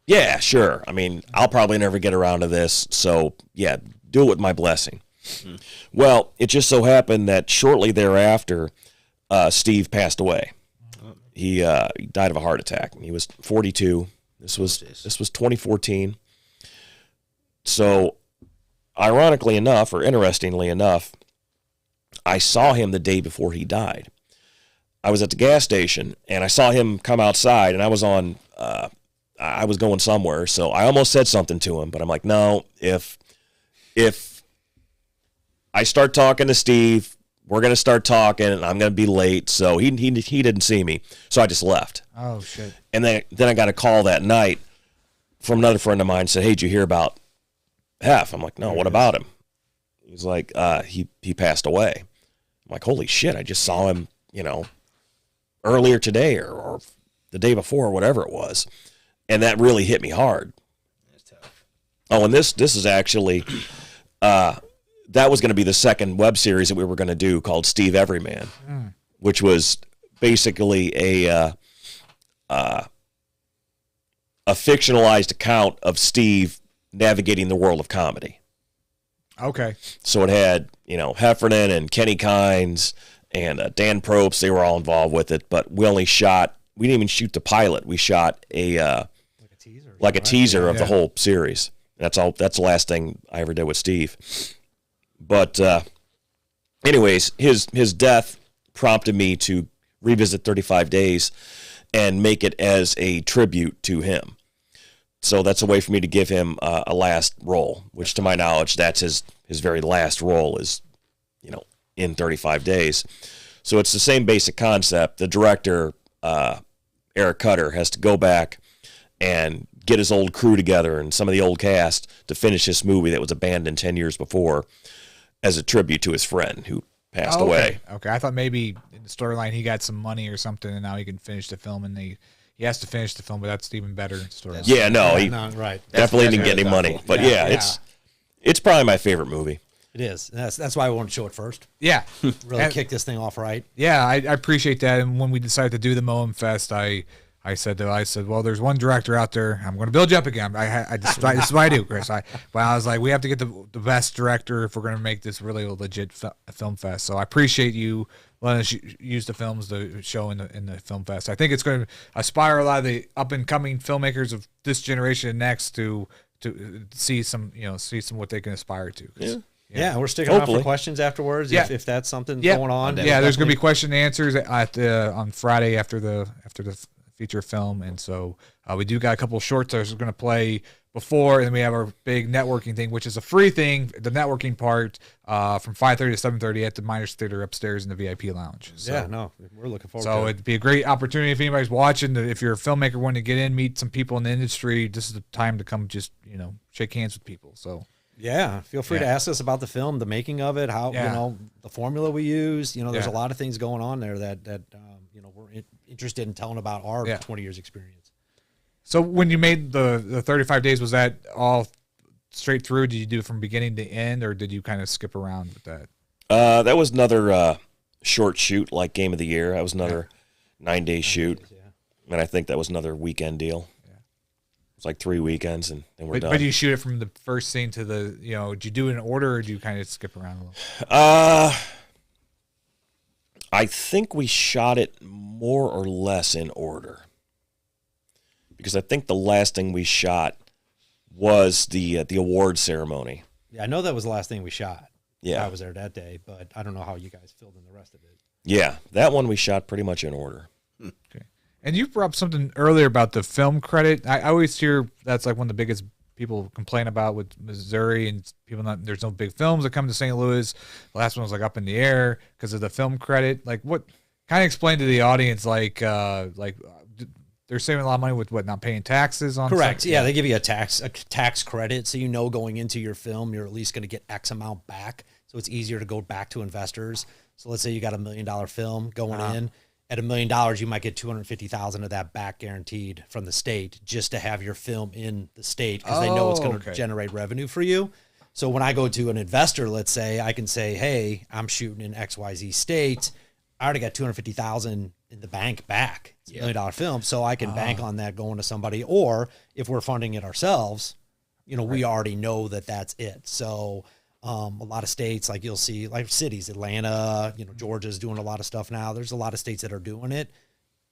yeah, sure. I mean, I'll probably never get around to this, so yeah, do it with my blessing. Well, it just so happened that shortly thereafter, Steve passed away. He died of a heart attack. He was 42. This was 2014. So, ironically enough, or interestingly enough, I saw him the day before he died. I was at the gas station, and I saw him come outside, and I was going somewhere, so I almost said something to him, but I'm like, no, if I start talking to Steve, we're going to start talking, and I'm going to be late, so he didn't see me, so I just left. Oh, shit. And then I got a call that night from another friend of mine, said, "Hey, did you hear about Hef?" I'm like, "No, what about him?" He's like, he passed away. I'm like, holy shit, I just saw him, earlier today or the day before or whatever it was. And that really hit me hard. That's tough. Oh, and this is actually, that was going to be the second web series that we were going to do called Steve Everyman, which was basically a fictionalized account of Steve navigating the world of comedy. Okay. So it had, Heffernan and Kenny Kines and Dan Probst. They were all involved with it, but we didn't even shoot the pilot. We shot a teaser of the whole series. That's the last thing I ever did with Steve. But anyways, his death prompted me to revisit 35 Days and make it as a tribute to him. So that's a way for me to give him a last role, which to my knowledge, that's his very last role is, in 35 Days. So it's the same basic concept. The director, Eric Cutter, has to go back and get his old crew together and some of the old cast to finish this movie that was abandoned 10 years before as a tribute to his friend who passed away. Okay, I thought maybe in the storyline he got some money or something and now he can finish the film and he has to finish the film, but that's even better story. Yeah, no, he right. Definitely didn't get any money. But it's probably my favorite movie. It is. That's why I wanted to show it first. Yeah. Really kick this thing off right. Yeah, I appreciate that. And when we decided to do the M.O.A.M Fest, I I said, well, there's one director out there. I'm going to build you up again. This is what I do, Chris. I was like, we have to get the best director if we're going to make this really a legit film fest. So I appreciate you letting us use the films to show in the film fest. I think it's going to inspire a lot of the up and coming filmmakers of this generation and next to see some what they can aspire to. Yeah, we're sticking around for questions afterwards. Yeah. If that's something going on. Yeah, there's going to be question and answers on Friday after the feature film, and so we do got a couple of shorts that we're going to play before, and then we have our big networking thing, which is a free thing. The networking part from 5:30 to 7:30 at the Miners Theater upstairs in the VIP lounge. So, we're looking forward. So it'd be a great opportunity if anybody's watching. If you're a filmmaker wanting to get in, meet some people in the industry, this is the time to come. Just shake hands with people. So. Yeah, feel free to ask us about the film, the making of it, how the formula we use. There's a lot of things going on there that we're interested in telling about our 20 years experience. So when you made the 35 days, was that all straight through? Did you do it from beginning to end, or did you kind of skip around with that? That was another short shoot, like Game of the Year. That was another 9-day shoot, and I think that was another weekend deal. It's like 3 weekends, and then we're done. But you shoot it from the first scene to the, did you do it in order, or do you kind of skip around a little? I think we shot it more or less in order, because I think the last thing we shot was the award ceremony. Yeah, I know that was the last thing we shot. Yeah, I was there that day, but I don't know how you guys filled in the rest of it. Yeah, that one we shot pretty much in order. Okay. And you brought up something earlier about the film credit. I always hear that's like one of the biggest people complain about with Missouri, and there's no big films that come to St. Louis. The last one was like up in the air because of the film credit. Like, what kind of explain to the audience, like they're saving a lot of money with not paying taxes on. Correct. Yeah, they give you a tax credit, so going into your film, you're at least going to get X amount back. So it's easier to go back to investors. So let's say you got $1 million film going in. At $1 million, you might get $250,000 of that back guaranteed from the state, just to have your film in the state, because they know it's going to generate revenue for you. So when I go to an investor, let's say, I can say, hey, I'm shooting in XYZ state. I already got $250,000 in the bank back. It's $1 million film, so I can bank on that going to somebody. Or if we're funding it ourselves, we already know that that's it. So a lot of states, like you'll see, like cities, Atlanta, Georgia's doing a lot of stuff now. There's a lot of states that are doing it.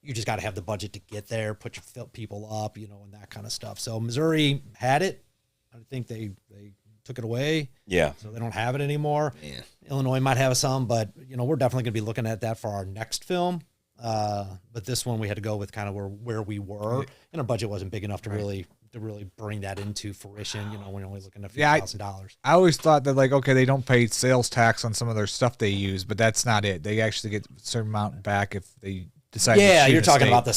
You just got to have the budget to get there, put your people up, and that kind of stuff. So Missouri had it. I think they took it away. Yeah. So they don't have it anymore. Yeah. Illinois might have some, but we're definitely going to be looking at that for our next film. But this one we had to go with kind of where we were, and our budget wasn't big enough to really bring that into fruition. We're only looking at $1,000. I always thought that they don't pay sales tax on some of their stuff they use, but that's not it. They actually get a certain amount back if they decide. Yeah, to you're talking about the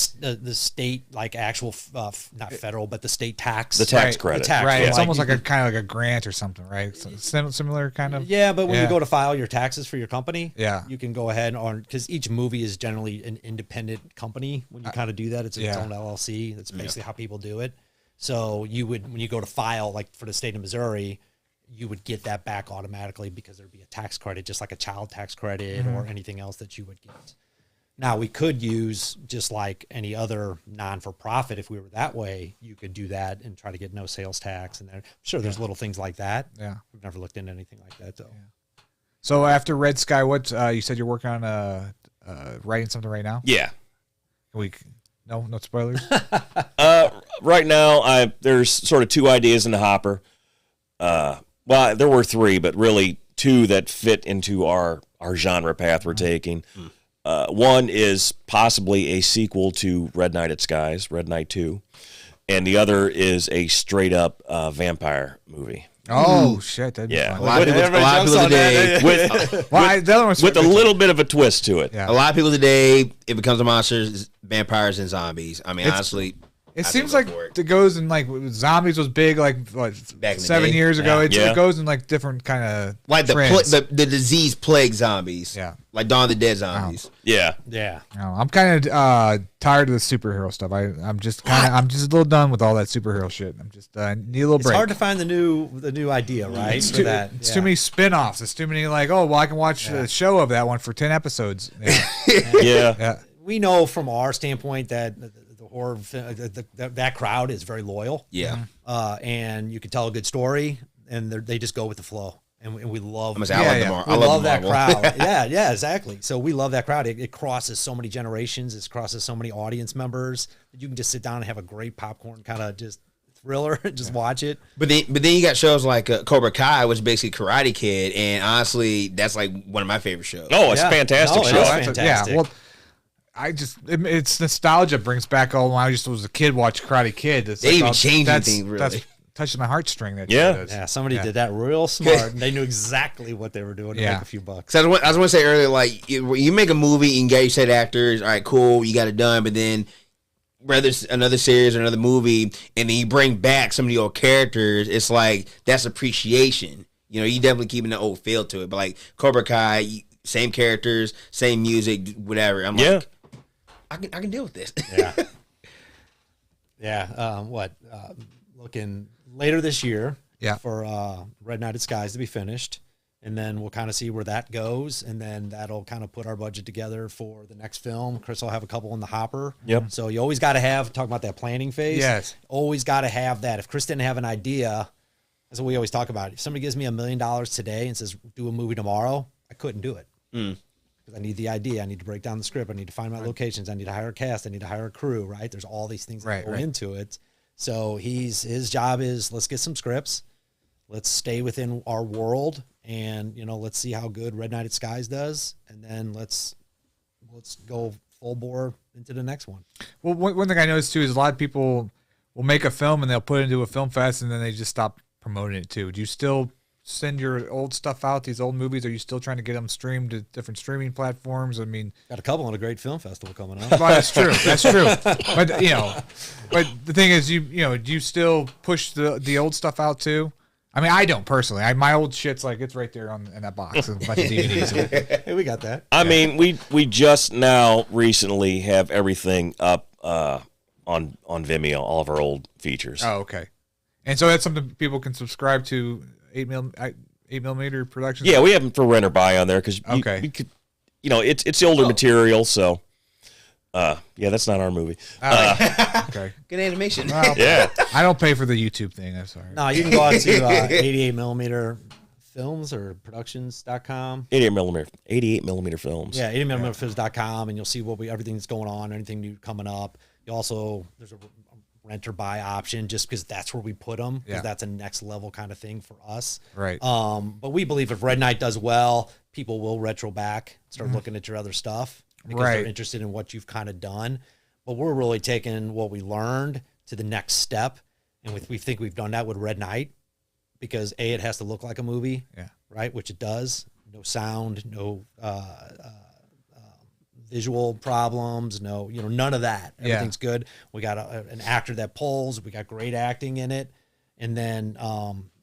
state, like actual, not federal, but the state tax. The tax credit. The tax, right. It's like, almost like a kind of like a grant or something, right? So similar kind of. Yeah, but when you go to file your taxes for your company, yeah, you can go ahead because each movie is generally an independent company. When you kind of do that, it's its own LLC. That's basically how people do it. So when you go to file, like for the state of Missouri, you would get that back automatically because there'd be a tax credit, just like a child tax credit or anything else that you would get. Now, we could use, just like any other non-for-profit, if we were that way, you could do that and try to get no sales tax. And I'm sure there's little things like that. Yeah. We've never looked into anything like that, though. Yeah. So after Red Sky, what you said you're working on writing something right now? Yeah. No spoilers? Right now, there's sort of 2 ideas in the hopper. Well, there were 3, but really 2 that fit into our genre path we're taking. One is possibly a sequel to Red Knighted Skies, Red Knight 2. And the other is a straight-up vampire movie. Oh, shit. That'd be fun. A lot of people today. With a little bit of a twist to it. Yeah. A lot of people today, if it comes to monsters, vampires, and zombies. I mean, honestly... It seems like it goes in zombies was big back 7 years ago. It goes in different kind of the disease plague zombies. Yeah, like Dawn of the Dead zombies. Yeah. I'm kind of tired of the superhero stuff. I'm just a little done with all that superhero shit. I'm just need a little break. It's hard to find the new idea, right? It's too many spin-offs. It's too many I can watch a show of that one for 10 episodes. Yeah. We know from our standpoint that the horror, that crowd is very loyal. Yeah. And you can tell a good story, and they just go with the flow. And we love, I love that crowd. Yeah, exactly. So we love that crowd. It crosses so many generations. It crosses so many audience members that you can just sit down and have a great popcorn kind of just thriller and just watch it. But then you got shows like Cobra Kai, which is basically Karate Kid, and honestly, that's like one of my favorite shows. Oh, it's a fantastic show. Fantastic. Well, it's nostalgia brings back all when I just was a kid watch Karate Kid. It's they even changed anything really. That's touches my heartstring. That yeah. Somebody did that real smart, and they knew exactly what they were doing to make a few bucks. So I was going to say earlier, like you make a movie and get your set actors, all right, cool, you got it done, but then whether it's another series or another movie, and then you bring back some of the old characters, it's like that's appreciation. You know, you definitely keeping the old feel to it. But like Cobra Kai, same characters, same music, whatever. I'm like, I can deal with this. Looking later this year Yeah. for Red Knighted Skies to be finished. And then we'll kind of see where that goes. And then that'll kind of put our budget together for the next film. Chris will have a couple in the hopper. Yep. So you always got to have, talking about that planning phase. Yes. Always got to have that. If Chris didn't have an idea, that's what we always talk about. If somebody gives me $1 million today and says, do a movie tomorrow, I couldn't do it. Because I need the idea. I need to break down the script. I need to find my locations. I need to hire a cast. I need to hire a crew, right? There's all these things that go into it. So his job is, let's get some scripts. Let's stay within our world, and let's see how good Red Knighted Skies does, and then let's go full bore into the next one. Well, one thing I noticed too is a lot of people will make a film and they'll put it into a film fest and then they just stop promoting it too. Do you still send your old stuff out, these old movies? Are you still trying to get them streamed to different streaming platforms? I mean, got a couple on a great film festival coming up. Well, that's true. That's true. But but the thing is, do you still push the old stuff out too? I mean, I don't personally. My old shit's like it's right there in that box with a bunch of DVDs. Hey, we got that. I mean, we just now recently have everything up on Vimeo, all of our old features. Oh, okay. And so that's something people can subscribe to. 8mm Productions. Yeah, we have them for rent or buy on there because okay, it's the older material. So, that's not our movie. Okay, good animation. Well, yeah, I don't pay for the YouTube thing. I'm sorry. No, you can go out to 88mm films or productions.com. 88mm films. Yeah, 88mmfilms.com, and you'll see everything that's going on, anything new coming up. You also, there's a rent or buy option just because that's where we put them, because that's a next level kind of thing for us. Right. But we believe if Red Knight does well, people will retro back, start looking at your other stuff because they're interested in what you've kind of done. But we're really taking what we learned to the next step, and we think we've done that with Red Knight because it has to look like a movie, right? Which it does. No sound, no visual problems, none of that. Everything's good. We got an actor that pulls. We got great acting in it, and then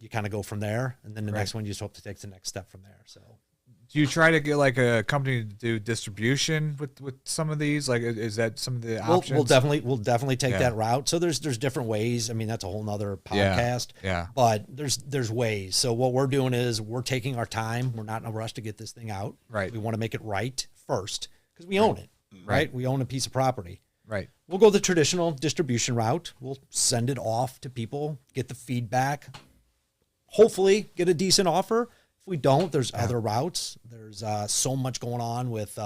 you kind of go from there. And then the next one, you just hope to take the next step from there. So, do you try to get like a company to do distribution with some of these? Like, is that some of the options? We'll definitely take that route. So there's different ways. I mean, that's a whole nother podcast. Yeah. But there's ways. So what we're doing is we're taking our time. We're not in a rush to get this thing out. Right. We want to make it right first, because we own it, right? We own a piece of property. Right. We'll go the traditional distribution route. We'll send it off to people, get the feedback, hopefully get a decent offer. If we don't, there's other routes. There's so much going on with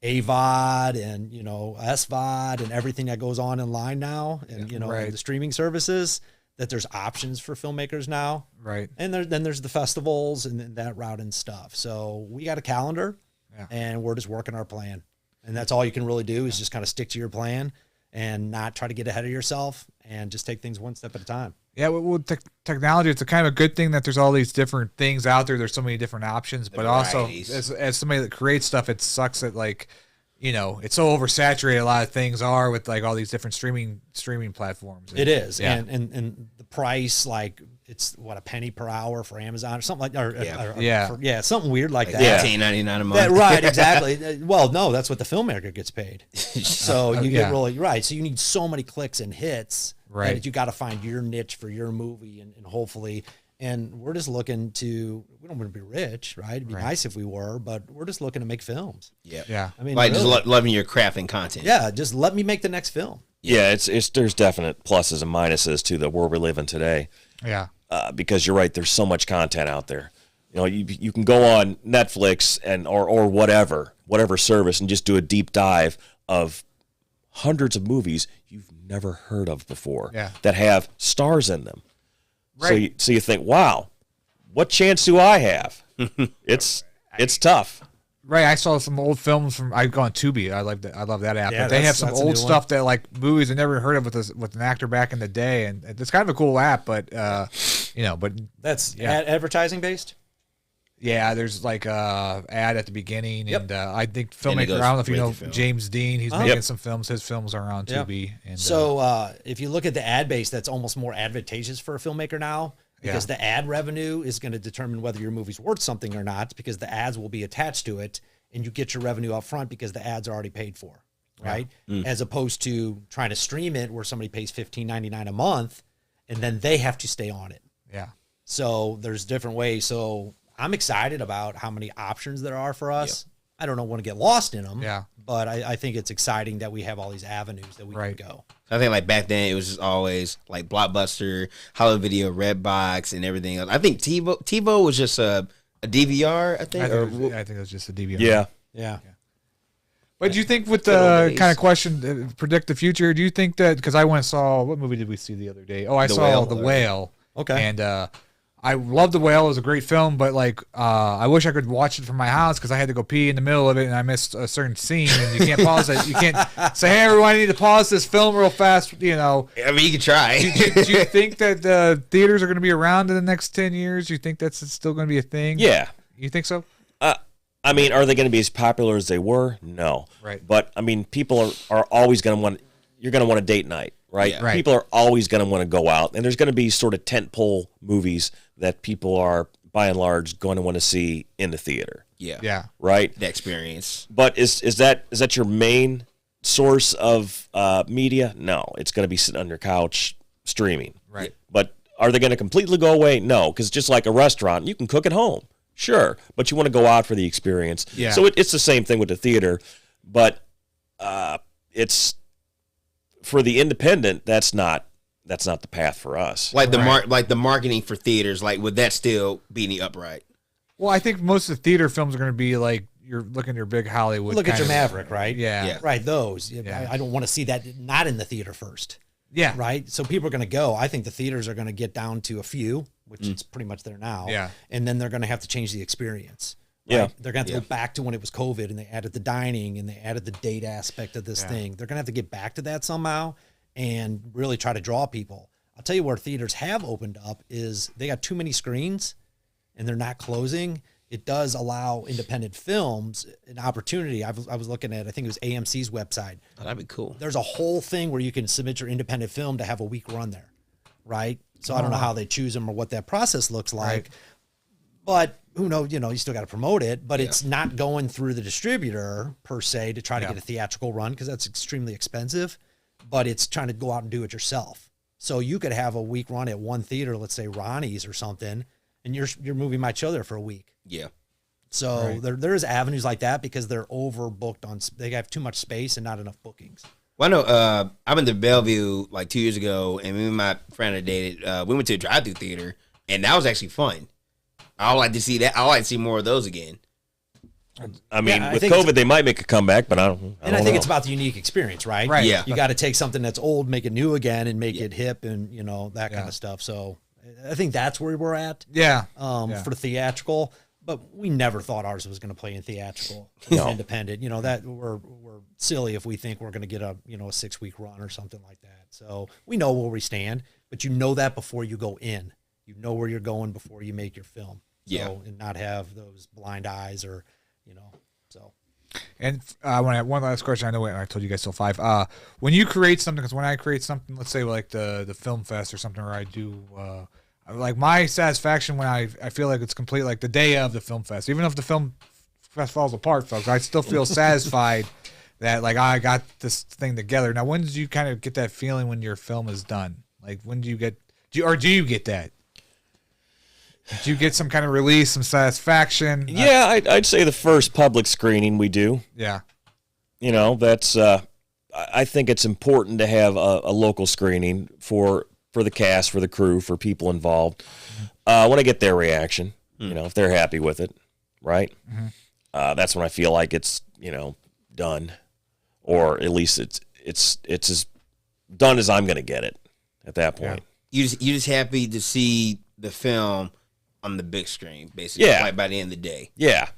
AVOD and, SVOD and everything that goes on in line now, and, and the streaming services, that there's options for filmmakers now. Right. And then there's the festivals and that route and stuff. So we got a calendar. Yeah. And we're just working our plan. And that's all you can really do is just kind of stick to your plan and not try to get ahead of yourself and just take things one step at a time. Yeah, with technology, it's a kind of a good thing that there's all these different things out there. There's so many different options, but also as somebody that creates stuff, it sucks that it's so oversaturated. A lot of things are with like all these different streaming platforms. It is. Yeah. And the price, like, it's what, $0.01 per hour for Amazon or something like that. Something weird like that. Yeah, $18.99 a month. Right, exactly. Well, no, that's what the filmmaker gets paid. So you get really right. So you need so many clicks and hits that you got to find your niche for your movie, and hopefully. And we're just looking to. We don't want to be rich, right? It'd be nice if we were, but we're just looking to make films. Yeah. I mean, like really, just loving your craft and content. Yeah, just let me make the next film. Yeah, it's there's definite pluses and minuses to the world we live in today. Yeah. Because you're right, there's so much content out there. You know, you can go on Netflix and or whatever service and just do a deep dive of hundreds of movies you've never heard of before that have stars in them. Right. So you think, wow, what chance do I have? It's tough. Right, I saw some old films from. I go on Tubi. I love that app. Yeah, but they have some old stuff that like movies I never heard of with an actor back in the day, and it's kind of a cool app. But but that's advertising based. Yeah, there's like ad at the beginning, and I think filmmaker. I don't know if you know James Dean. He's making some films. His films are on Tubi. And, so if you look at the ad base, that's almost more advantageous for a filmmaker now. Because the ad revenue is going to determine whether your movie's worth something or not, because the ads will be attached to it, and you get your revenue up front because the ads are already paid for, right? As opposed to trying to stream it where somebody pays $15.99 a month, and then they have to stay on it. Yeah. So there's different ways. So I'm excited about how many options there are for us. I don't want to get lost in them. Yeah. But I think it's exciting that we have all these avenues that we can go. I think like back then it was just always like Blockbuster, Hollywood Video, Redbox, and everything else. I think TiVo was just a DVR. I think it was just a DVR. Yeah. But do you think with the kind of question, predict the future? Do you think that because I went and saw what movie did we see the other day? Oh, I saw The Whale. Okay. And I love The Whale. It was a great film, but like I wish I could watch it from my house because I had to go pee in the middle of it and I missed a certain scene and you can't pause it. You can't say, hey, everyone, I need to pause this film real fast, you know. I mean, you can try. Do you think that the theaters are going to be around in the next 10 years? Do you think that's still going to be a thing? Yeah. You think so? I mean, are they going to be as popular as they were? No. Right. But, I mean, people are always going to want – you're going to want a date night. Right? Yeah. Right. People are always going to want to go out, and there's going to be sort of tentpole movies that people are, by and large, going to want to see in the theater. Yeah. Yeah. Right? The experience. But is that your main source of media? No. It's going to be sitting on your couch streaming. Right. But are they going to completely go away? No, because just like a restaurant, you can cook at home. Sure. But you want to go out for the experience. Yeah. So it's the same thing with the theater, but it's... For the independent, that's not the path for us. Like the marketing for theaters, like would that still be any upright? Well, I think most of the theater films are going to be like you're looking at your big Hollywood. Look at your Maverick, right? Yeah. Right, those. Yeah. I don't want to see that not in the theater first. Yeah. Right? So people are going to go. I think the theaters are going to get down to a few, which is pretty much there now. Yeah. And then they're going to have to change the experience. Right? Yeah. They're going to have to go back to when it was COVID and they added the dining and they added the date aspect of this thing. They're going to have to get back to that somehow and really try to draw people. I'll tell you where theaters have opened up is they got too many screens and they're not closing. It does allow independent films an opportunity. I was looking at, I think it was AMC's website. Oh, that'd be cool. There's a whole thing where you can submit your independent film to have a week run there, right? So I don't know how they choose them or what that process looks like, but who knows, you still got to promote it, but it's not going through the distributor per se to try to get a theatrical run because that's extremely expensive. But it's trying to go out and do it yourself. So you could have a week run at one theater, let's say Ronnie's or something, and your movie might show there for a week. Yeah. So there's avenues like that because they're overbooked they have too much space and not enough bookings. Well, I know I went to Bellevue like 2 years ago, and me and my friend I dated, we went to a drive-thru theater, and that was actually fun. I would like to see that. I would like to see more of those again. I mean, with COVID, they might make a comeback, but I don't think it's about the unique experience, right? Right. Yeah. You got to take something that's old, make it new again, and make it hip, and that kind of stuff. So I think that's where we're at. Yeah. For theatrical, but we never thought ours was going to play in theatrical, independent. That we're silly if we think we're going to get a 6-week run or something like that. So we know where we stand, but that before you go in, where you're going before you make your film. So, and not have those blind eyes or. So. And one last question. I know I told you guys till 5. When you create something, because when I create something, let's say like the film fest or something, where I do like my satisfaction when I feel like it's complete, like the day of the film fest, even if the film fest falls apart, folks, I still feel satisfied that like I got this thing together. Now, when did you kind of get that feeling when your film is done? Like when do you get that? Did you get some kind of release, some satisfaction? Yeah, I'd say the first public screening we do. Yeah. That's I think it's important to have a local screening for the cast, for the crew, for people involved. I want to get their reaction, if they're happy with it, right? That's when I feel like it's, done, or at least it's as done as I'm going to get it at that point. You just happy to see the film on the big screen, basically. Yeah. Like by the end of the day. Yeah.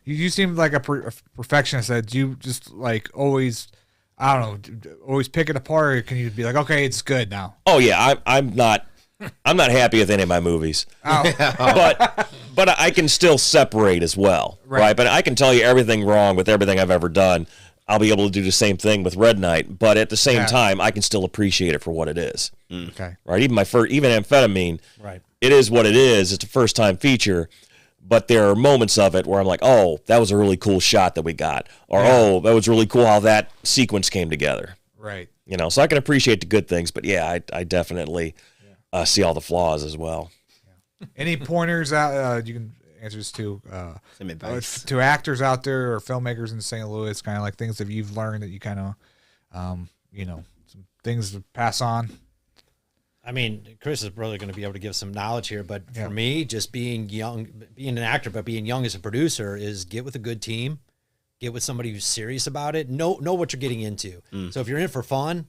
You seem like a perfectionist. That you just like always, I don't know, always pick it apart. Or can you be like, okay, it's good now? Oh yeah, I'm not happy with any of my movies. But I can still separate as well, right? But I can tell you everything wrong with everything I've ever done. I'll be able to do the same thing with Red Knight, but at the same time, I can still appreciate it for what it is. Okay, right? Even Amphetamine, right? It is what it is. It's a first time feature, but there are moments of it where I'm like, oh, that was a really cool shot that we got, or oh, that was really cool how that sequence came together. Right. So I can appreciate the good things, but yeah, I definitely see all the flaws as well. Any pointers out you can answer this to Some advice to actors out there or filmmakers in St. Louis, kind of like things that you've learned that you kind of some things to pass on? I mean, Chris is probably going to be able to give some knowledge here, but for me, just being young, being an actor, but being young as a producer is get with a good team, get with somebody who's serious about it, know what you're getting into. So if you're in it for fun,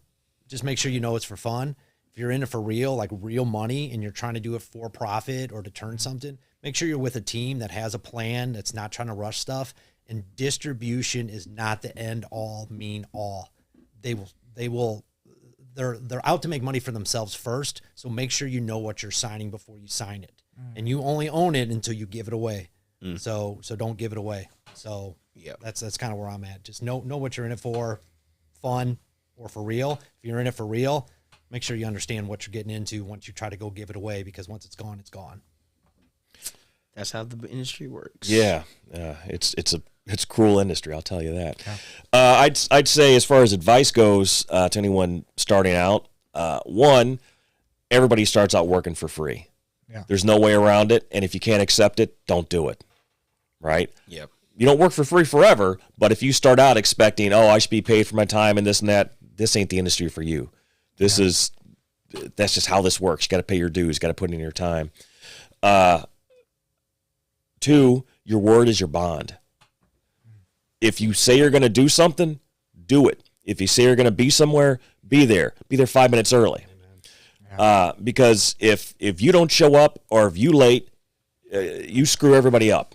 just make sure you know it's for fun. If you're in it for real, like real money, and you're trying to do it for profit or to turn something, make sure you're with a team that has a plan, that's not trying to rush stuff. And distribution is not the end all, mean all. They're out to make money for themselves first. So make sure you know what you're signing before you sign it. And you only own it until you give it away. So don't give it away. So that's kind of where I'm at. Just know what you're in it for, fun or for real. If you're in it for real, make sure you understand what you're getting into once you try to go give it away, because once it's gone, it's gone. That's how the industry works. Yeah, it's a cruel industry. I'll tell you that. Yeah. I'd say, as far as advice goes, to anyone starting out, one, everybody starts out working for free. Yeah. There's no way around it, and if you can't accept it, don't do it. Right? Yep. You don't work for free forever, but if you start out expecting, oh, I should be paid for my time and this and that, this ain't the industry for you. That's just how this works. You got to pay your dues. Got to put in your time. Two, your word is your bond. If you say you're going to do something, do it. If you say you're going to be somewhere, be there. Be there 5 minutes early. Because if you don't show up or if you late, you screw everybody up.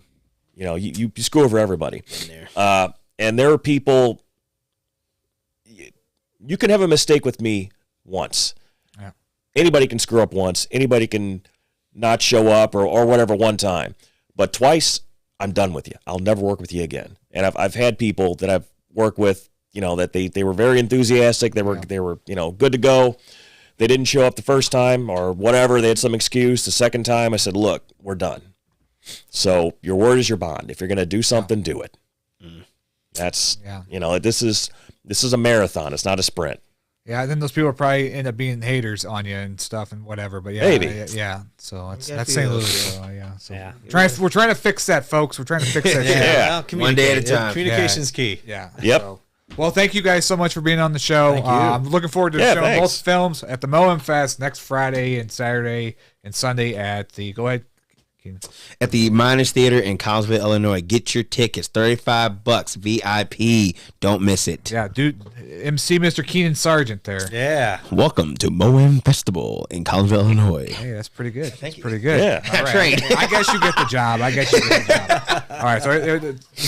You screw over everybody. And there are people. You can have a mistake with me once. Yeah. Anybody can screw up once. Anybody can not show up or whatever one time. But twice, I'm done with you. I'll never work with you again. And I've had people that I've worked with, that they were very enthusiastic. They were good to go. They didn't show up the first time or whatever. They had some excuse. The second time, I said, look, we're done. So your word is your bond. If you're going to do something, do it. That's, this is a marathon. It's not a sprint. Yeah, then those people probably end up being haters on you and stuff and whatever. But maybe. So that's St. Louis. We're trying to fix that, folks. We're trying to fix that. Well, one day at a time. Communication's key. Yeah. Yep. So, well, thank you guys so much for being on the show. Thank you. I'm looking forward to showing both films at the M.O.A.M Fest next Friday and Saturday and Sunday at the. Go ahead. At the Miners Theater in Collinsville, Illinois. Get your tickets, $35 VIP. Don't miss it. Yeah, dude. MC Mr. Keenan Sargent there. Yeah. Welcome to M.O.A.M Festival in Collinsville, Illinois. Hey, that's pretty good. That's pretty good. Yeah. That's right. I guess you get the job. All right. So get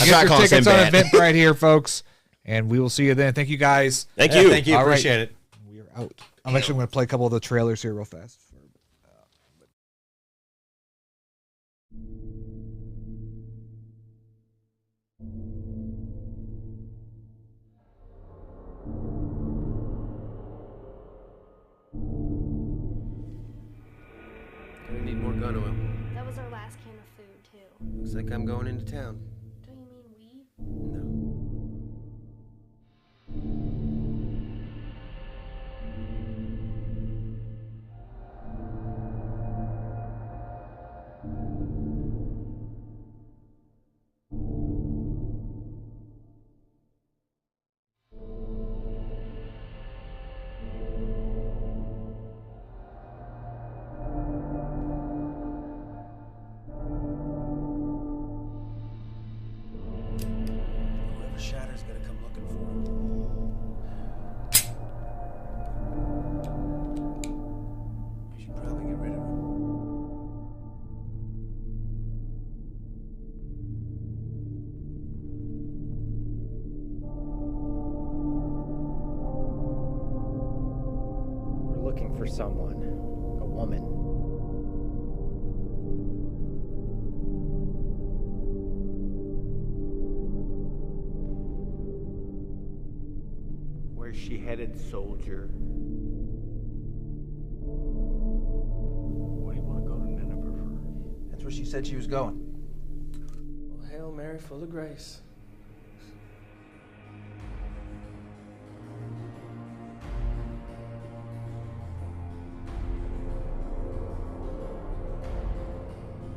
your tickets on Eventbrite here, folks, and we will see you then. Thank you, guys. Thank you. Thank you. Appreciate it. We are out. I'm actually going to play a couple of the trailers here real fast. We need more gun oil. That was our last can of food, too. Looks like I'm going into town. Don't you mean we? No. I'm looking for. I should probably get rid of her. We're looking for someone, a woman. Where's she headed, soldier? What do you want to go to Nineveh for? That's where she said she was going. Well, Hail Mary, full of grace.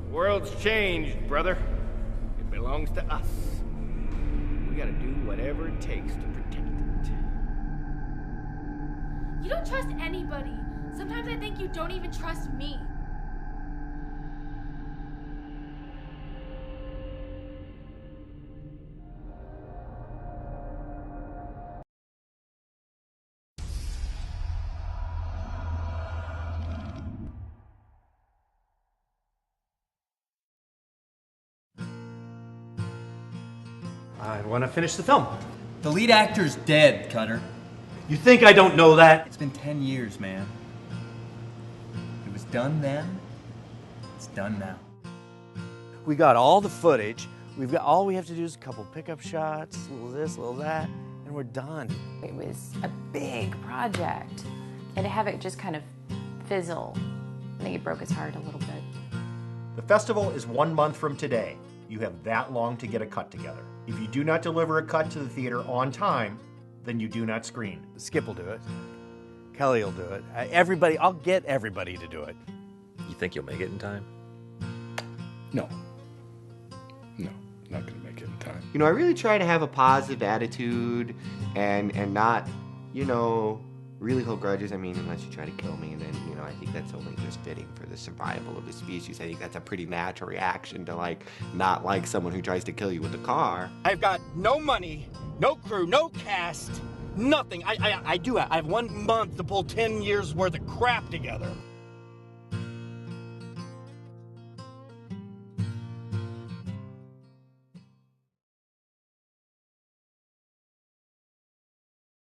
The world's changed, brother. It belongs to us. We gotta do whatever it takes to protect it. You don't trust anybody. Sometimes I think you don't even trust me. I want to finish the film. The lead actor's dead, Cutter. You think I don't know that? It's been 10 years, man. It was done then. It's done now. We got all the footage. All we have to do is a couple pickup shots, a little this, a little that, and we're done. It was a big project, and to have it just kind of fizzle, I think it broke his heart a little bit. The festival is 1 month from today. You have that long to get a cut together. If you do not deliver a cut to the theater on time, then you do not screen. Skip will do it. Kelly will do it. Everybody, I'll get everybody to do it. You think you'll make it in time? No. No, not gonna make it in time. You know, I really try to have a positive attitude and not, you know, really hold grudges. I mean, unless you try to kill me, and then, you know, I think that's only just fitting for the survival of the species. I think that's a pretty natural reaction to, like, not like someone who tries to kill you with a car. I've got no money, no crew, no cast, nothing. I have 1 month to pull 10 years worth of crap together.